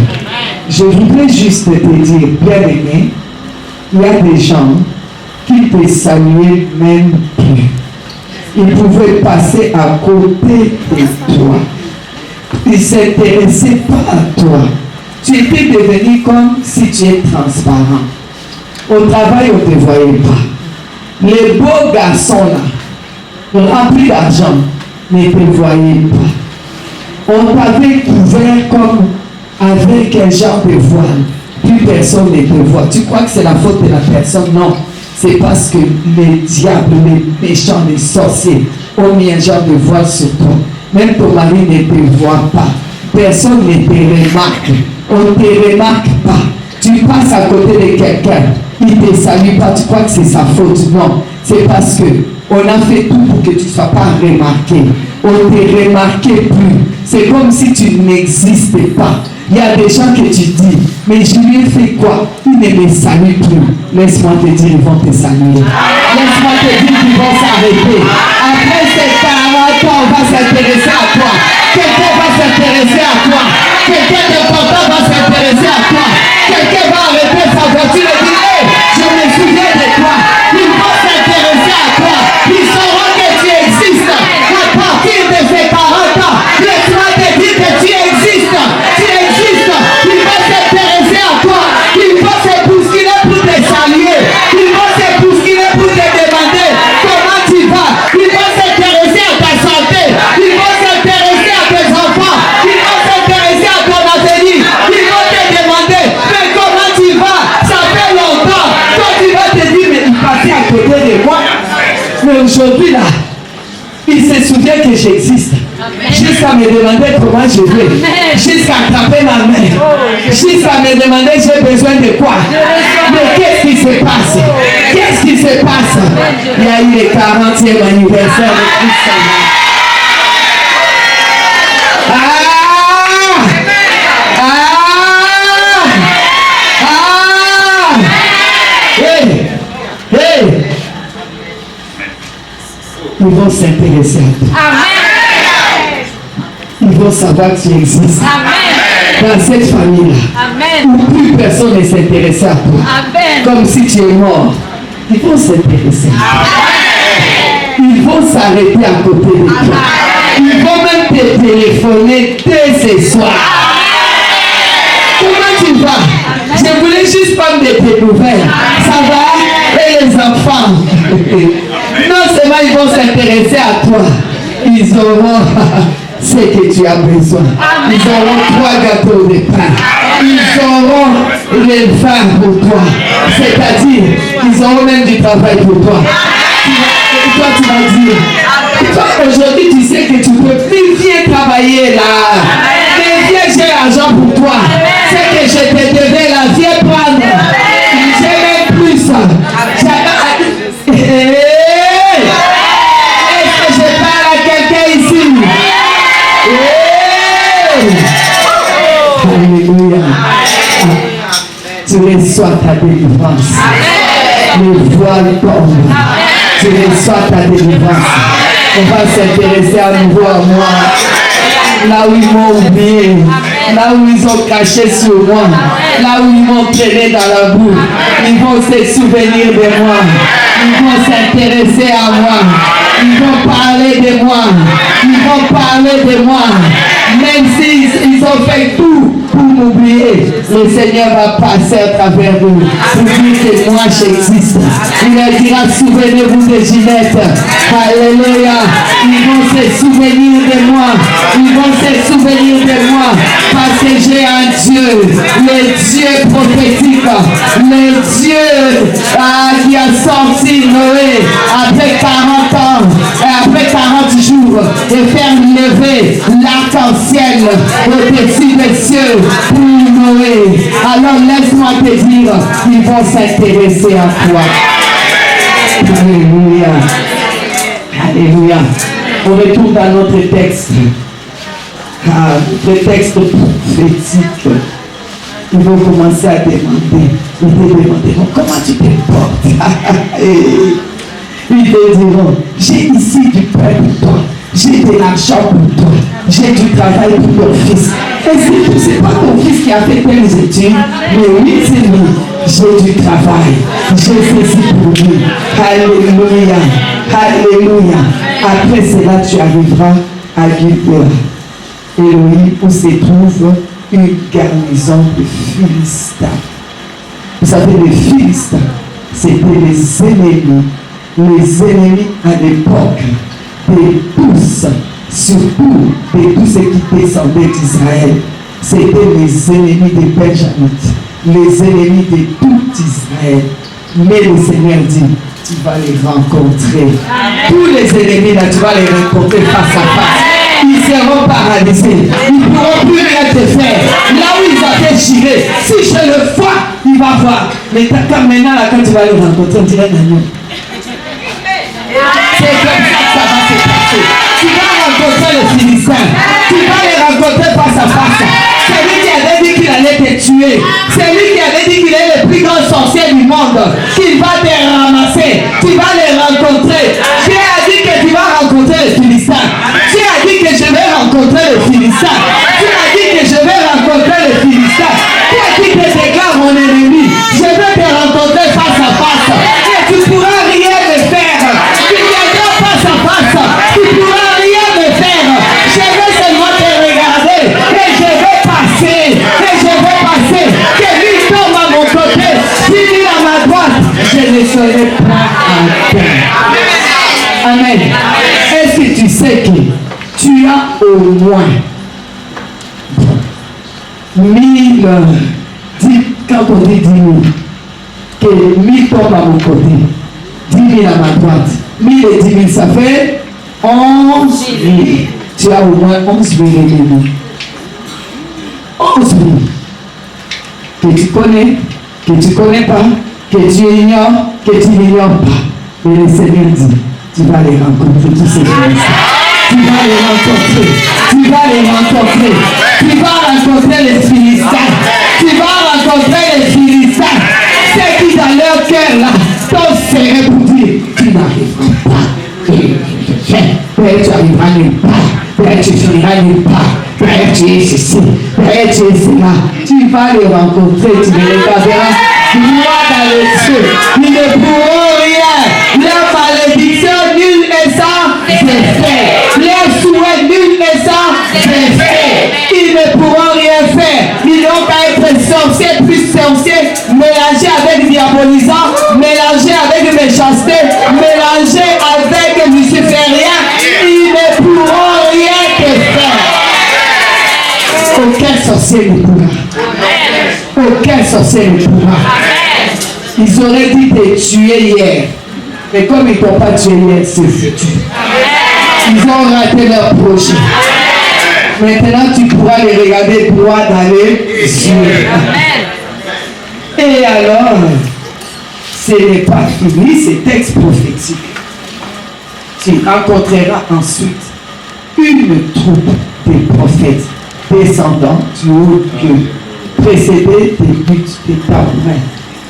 Je voudrais juste te dire, bien-aimé, il y a des gens qui ne te saluaient même plus. Ils pouvaient passer à côté de toi. Ils ne s'intéressaient pas à toi. Tu étais devenu comme si tu es transparent. Au travail, on ne te voyait pas. Les beaux garçons là, remplis d'argent, ne te voyaient pas. On t'avait couvert comme avec un genre de voile. Plus personne ne te voit. Tu crois que c'est la faute de la personne? Non. C'est parce que les diables, les méchants, les sorciers ont mis un genre de voile sur toi. Même ton mari ne te voit pas. Personne ne te remarque. On ne te remarque pas. Tu passes à côté de quelqu'un. Il ne te salue pas. Tu crois que c'est sa faute? Non. C'est parce que on a fait tout pour que tu ne sois pas remarqué. On ne te remarquait plus. C'est comme si tu n'existais pas. Il y a des gens que tu dis, mais je lui ai fait quoi? Il ne me salue plus. Laisse-moi te dire, ils vont te saluer. Laisse-moi te dire qu'ils vont s'arrêter. Après ces 40 ans, on va s'intéresser à toi. Quelqu'un va s'intéresser à toi. Quelqu'un d'important va s'intéresser à toi. Quelqu'un va arrêter sa voiture et dire, hey, je me souviens de toi. Ils vont s'intéresser à toi. Ils sauront que tu existes. À partir de ces 40 ans, laisse-moi te dire que tu existes. Tu existes. Ils vont s'intéresser à toi. Ils vont se bousculer pour te saluer. Ils vont se bousculer pour te demander comment tu vas. Ils vont s'intéresser à ta santé. Ils vont s'intéresser à tes enfants. Ils vont s'intéresser à ton avenir. Ils vont te demander, mais comment tu vas? Ça fait longtemps. Toi, tu vas te dire, mais il passait à côté de moi. Mais aujourd'hui, là, il se souvient que j'existe. Jusqu'à me demander comment je vais. Jusqu'à attraper ma main. Jusqu'à me demander j'ai besoin de quoi. Mais qu'est-ce qui se passe? Qu'est-ce qui se passe? Il y a eu le 40e anniversaire de Christ. Ils vont s'intéresser à toi. Amen. Ils vont savoir que tu existes. Amen. Dans cette famille-là, Amen. où plus personne ne s'intéresse à toi. Amen. Comme si tu es mort. Ils vont s'intéresser. Ils vont s'arrêter à côté de toi. Ils vont même te téléphoner dès ce soir. Comment tu vas? Je voulais juste prendre de tes nouvelles. Ça va? Et les enfants? Non seulement ils vont s'intéresser à toi, ils auront ce que tu as besoin. Ils auront 3 gâteaux de pain. Ils auront le vin pour toi. C'est-à-dire, ils auront même du travail pour toi. Et toi, tu vas dire, toi aujourd'hui, tu sais que tu peux plus. Viens travailler là. Mais viens, j'ai l'argent pour toi. C'est que je te devais là. Viens prendre. J'ai même plus. Est-ce que je parle à quelqu'un ici? Alléluia. Tu reçois ta délivrance. Le voile tombe. Tu reçois ta délivrance. On va s'intéresser à nouveau à moi. Là où ils m'ont oublié, là où ils ont caché sur moi, là où ils m'ont traîné dans la boue, ils vont se souvenir de moi. Ils vont s'intéresser à moi. Ils vont parler de moi. Ils vont parler de moi. Même s'ils ont fait tout pour m'oublier, le Seigneur va passer à travers eux pour dire que moi j'existe. Il leur dira, souvenez-vous de Ginette. Alléluia. Ils vont se souvenir de moi. Ils vont se souvenir de moi parce que j'ai un Dieu, le Dieu prophétique, le Dieu qui a sorti Noé après 40 ans et après 40 jours et faire lever l'arc-en-ciel au-dessus des cieux pour Noé. Alors laisse-moi te dire, ils vont s'intéresser à toi. Alléluia. Alléluia. On retourne dans notre texte. Notre texte prophétique. Ils vont commencer à demander. Ils te demanderont comment tu te portes. Ils te diront, j'ai ici du pain pour toi. J'ai de l'argent pour toi. J'ai du travail pour ton fils. Et c'est pas ton fils qui a fait telles études, mais oui, c'est lui. J'ai du travail. J'ai ceci pour lui. Alléluia. Alléluia. Après cela, tu arriveras à Gilboa. Elohim, où se trouve une garnison de Philistins. Vous savez, les Philistins, c'était les ennemis. Les ennemis à l'époque de tous, surtout de tous ceux qui descendaient d'Israël. C'était les ennemis des Benjamites, les ennemis de tout Israël. Mais le Seigneur dit, tu vas les rencontrer. Tous les ennemis là, tu vas les rencontrer face à face. Ils seront paralysés. Ils ne pourront plus rien te faire. Là où ils avaient tiré, si je le vois, il va voir. Mais comme maintenant, là, quand tu vas les rencontrer, on dirait un agneau. C'est comme ça que ça va se passer. Tu vas rencontrer les Philistins. Tu vas les rencontrer face à face. C'est lui qui avait dit qu'il allait te tuer. C'est lui qui avait dit qu'il est le plus grand sorcier du monde. Qu'il va te ramasser. Tu vas les rencontrer. Dieu a dit que tu vas rencontrer les Philistins. Dieu a dit que je vais rencontrer les Philistins. Dieu a dit que je vais rencontrer les Philistins. Toi qui te déclares mon ennemi, je vais te rencontrer face à face. Et tu pourras rien me faire. Tu viendras face à face. Tu pourras rien me faire. Je vais seulement te regarder. Et je vais passer. Et je vais passer. Que lui tombe à mon côté. Fini à ma droite. Je ne serai pas atteint. Amen. Est-ce que tu sais que tu as au moins 1000, quand on dit 10 000, que 1000 tombent à mon côté, 10 000 à ma droite, 1000 et 10 000, ça fait 11 000. Tu as au moins 11 000 ennemis. 11 000. Que tu connais, que tu ne connais pas, que tu ignores, que tu n'ignores pas. Mais le Seigneur dit, tu vas les rencontrer, tous ces gens. Tu vas les rencontrer. Tu vas les rencontrer. Tu vas rencontrer les Philistins. Tu vas rencontrer les Philistins. Ceux qui dans leur cœur là, t'ont serré pour dire, tu n'arriveras pas. Père, tu arriveras nulle part. Père, tu finiras nulle part. Père, tu es ceci. Père, tu es cela. Tu vas les rencontrer. Tu les regarderas droit dans les yeux. Ils ne pourront rien. Leur malédiction, nul et sans effet. Leur souhait, nul et sans effet. Ils ne pourront rien faire. Ils n'ont qu'à être sorciers, plus sorciers, mélangés avec diabolisants, mélangés avec méchanceté, mélangés avec luciférien. Ils ne pourront rien te faire. Aucun sorcier ne pourra. Aucun sorcier ne pourra. Ils auraient dit te tuer hier. Mais comme ils ne t'ont pas tué hier, c'est foutu. Ils ont raté leur projet. Maintenant, tu pourras les regarder droit dans les yeux. Et alors, ce n'est pas fini, c'est texte prophétique. Tu rencontreras ensuite une troupe de prophètes descendant du haut Dieu, précédés des buts, des tabourets,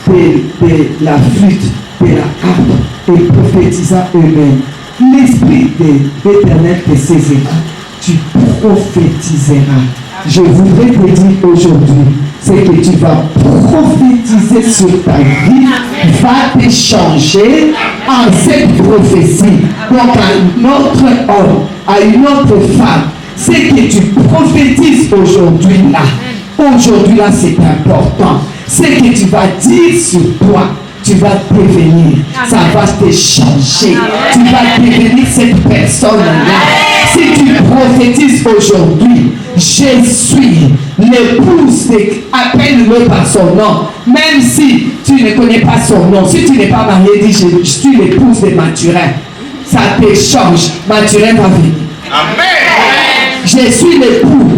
de la flûte, de la harpe, et prophétisant eux-mêmes. L'Esprit de l'Éternel te saisira, tu prophétiseras. Je voudrais te dire aujourd'hui c'est que tu vas prophétiser sur ta vie, va te changer en cette prophétie. Donc un autre homme, à une autre femme, c'est que tu prophétises aujourd'hui là. Aujourd'hui là, c'est important. C'est que tu vas dire sur toi, tu vas devenir, ça va te changer. Tu vas devenir cette personne-là. Si tu prophétises aujourd'hui, je suis l'épouse, appelle-le par son nom. Même si tu ne connais pas son nom, si tu n'es pas marié, dis je suis l'épouse de Mathurin. Ça te change. Mathurin va venir. Amen. Je suis l'époux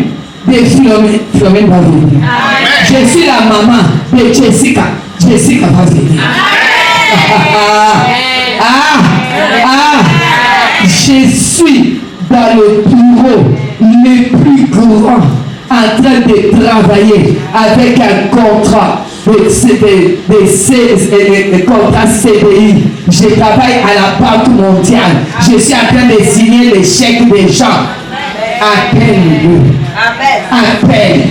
de Philomène. Philomène va venir. Amen. Je suis la maman de Jessica. Jessica va venir. Je suis dans le bureau le plus grand en train de travailler avec un contrat de contrat CDI. Je travaille à la Banque mondiale. Je suis en train de signer les chèques des gens. Appelle-le. Appelle.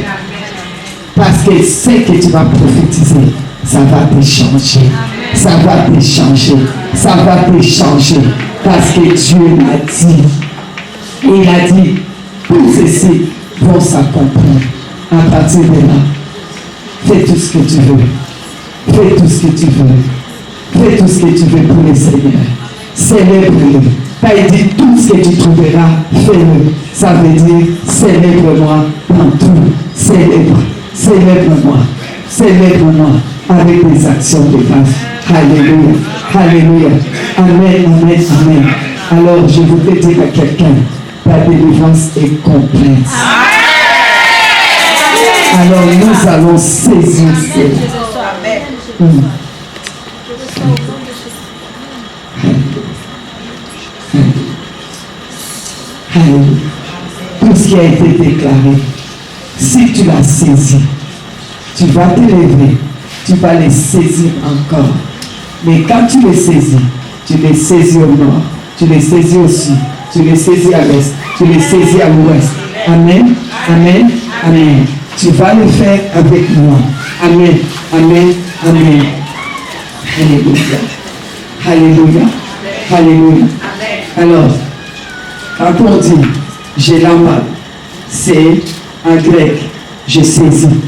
Parce que ce que tu vas prophétiser, ça va te changer. Ça va te changer. Ça va te changer. Parce que Dieu l'a dit. Il a dit, tout ceci vont s'accomplir. À partir de là, fais tout ce que tu veux. Fais tout ce que tu veux. Fais tout ce que tu veux pour le Seigneur. Célèbre-le. Quand il dit tout ce que tu trouveras, fais-le. Ça veut dire, célèbre-moi dans tout. Célèbre. Célèbre-moi. Célèbre-moi avec des actions de grâce. Alléluia. Alléluia. Amen, amen, amen. Alors, je voudrais dire à quelqu'un, ta délivrance est complète. Alors, nous allons saisir ça. Tout ce qui a été déclaré, si tu l'as saisi, tu vas te lever, tu vas le saisir encore. Mais quand tu le saisis, tu le saisis au nord, tu le saisis au sud, tu le saisis à l'est, tu le saisis à l'ouest. Amen, amen, amen. Tu vas le faire avec moi. Amen, amen, amen. Alléluia. Alléluia. Alléluia. Alors, quand on dit je l'emballe, c'est en grec, je saisis.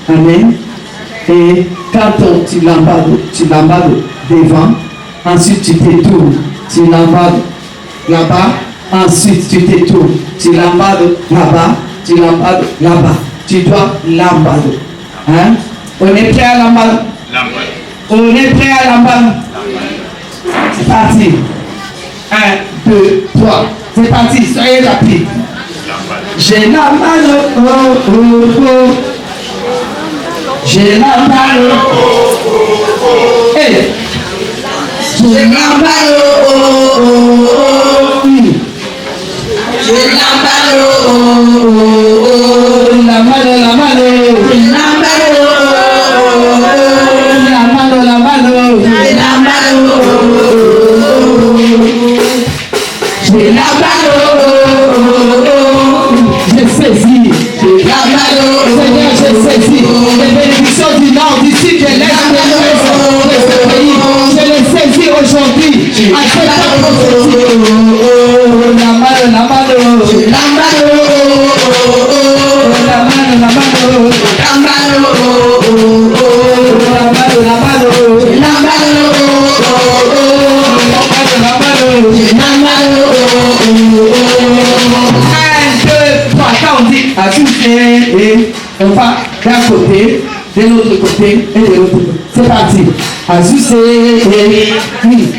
Amen. Et quand tu l'emballes devant, ensuite tu te tournes, tu l'emballes là-bas, ensuite tu te tournes, tu l'emballes là-bas, tu l'emballes là-bas. Tu dois l'emballer. Hein? On est prêt à l'emballer? On est prêt à l'emballer? C'est parti. 1, 2, 3. C'est parti, soyez rapides. J'ai l'emballe, oh, oh, oh. J'ai l'emballe, oh, oh, oh. Hey. J'ai l'emballe, oh, oh, oh. J'ai l'emballe, oh, oh, oh. La mano, la mano. La mano, la mano, la mano. La mano, j'ai la mano. J'ai saisi. J'ai la mano. Seigneur, j'ai saisi. Les bénédictions du nord, du sud, de l'est, de ce pays. Je les saisis aujourd'hui. À cette heure, la mano, la mano. La mano. La mano, la mano. La mano, la mano, la mano. La mano, la mano. 1, 2, 3, quand on dit à tous et on va d'un côté, de l'autre côté et de l'autre côté. C'est parti. Azusé. Hey!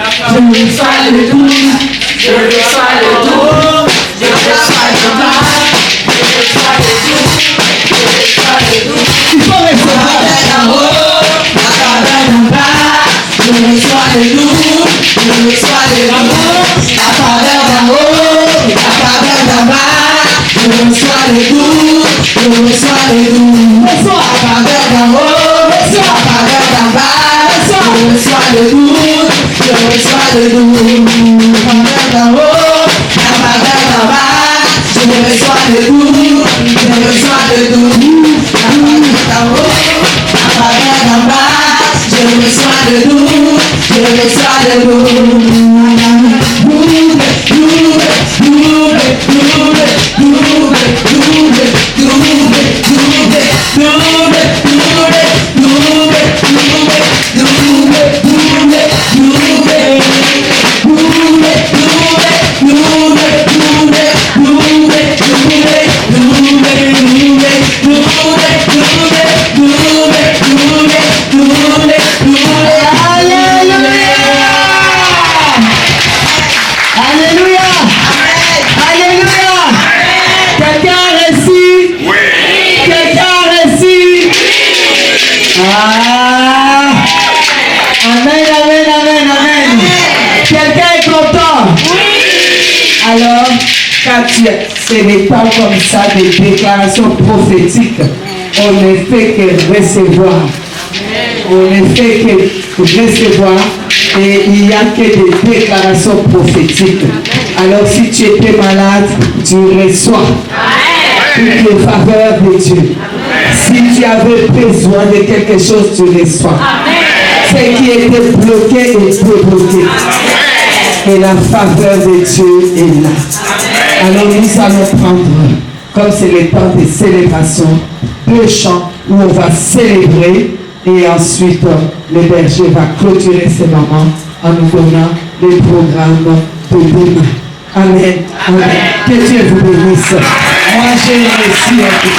Je reçois le doux, je reçois le doux, je reçois le bas, je reçois le doux, je reçois le doux. Il faut recevoir d'en haut, la faveur d'en bas, je reçois le doux, je reçois le doux, la faveur d'en haut, la faveur d'en bas, je reçois le doux, je reçois le doux, la faveur d'en haut, la faveur d'en bas, je reçois le doux, je reçois le doux, la faveur d'en haut, la faveur d'en bas, je reçois le doux, je reçois le doux, la faveur d'en haut, la faveur d'en bas, je reçois le doux, je reçois le doux. C'est des temps comme ça, des déclarations prophétiques. On ne fait que recevoir. On ne fait que recevoir. Et il n'y a que des déclarations prophétiques. Alors si tu étais malade, tu reçois toutes les faveurs de Dieu. Si tu avais besoin de quelque chose, tu reçois. Ce qui était bloqué est débloqué. Et la faveur de Dieu est là. Alors nous allons prendre, comme c'est le temps de célébration, 2 chants où on va célébrer et ensuite le berger va clôturer ce moment en nous donnant le programme de demain. Amen. Amen. Que Dieu vous bénisse. Moi j'ai reçu un peu.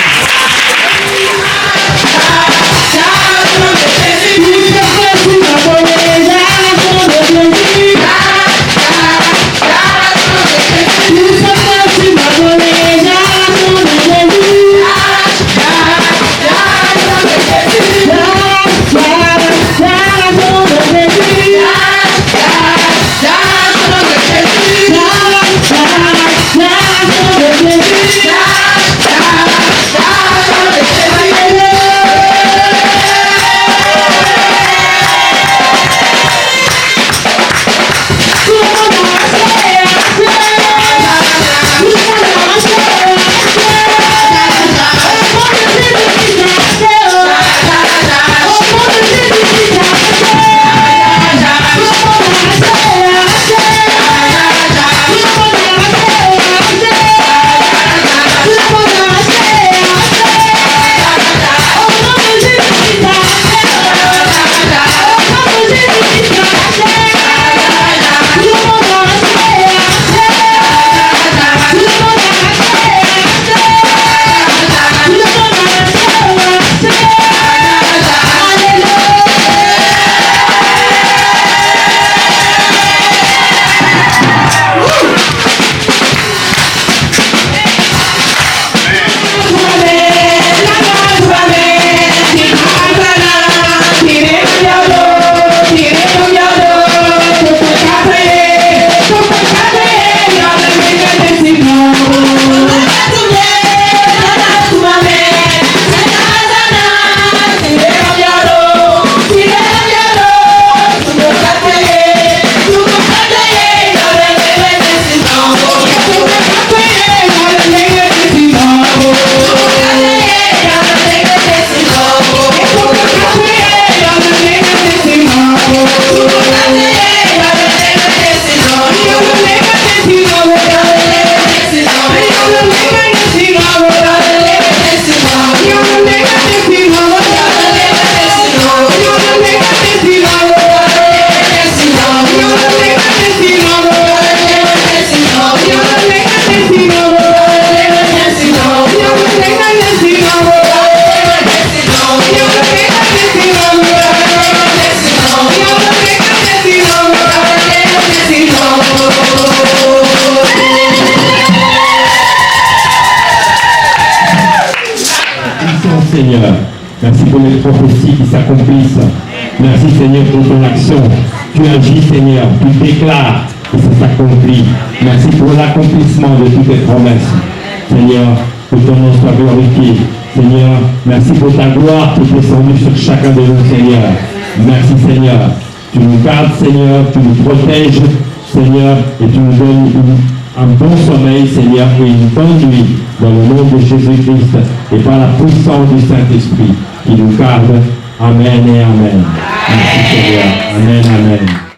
Seigneur. Merci pour les prophéties qui s'accomplissent. Merci Seigneur pour ton action. Tu agis Seigneur, tu déclares et ça s'accomplit. Merci pour l'accomplissement de toutes tes promesses. Seigneur, que ton nom soit glorifié. Seigneur, merci pour ta gloire qui est descendue sur chacun de nous, Seigneur. Merci Seigneur. Tu nous gardes Seigneur, tu nous protèges Seigneur et tu nous donnes un bon sommeil Seigneur et une bonne nuit dans le nom de Jésus-Christ et par la puissance du Saint-Esprit qui nous garde. Amen et Amen. Merci Seigneur. Amen, Amen.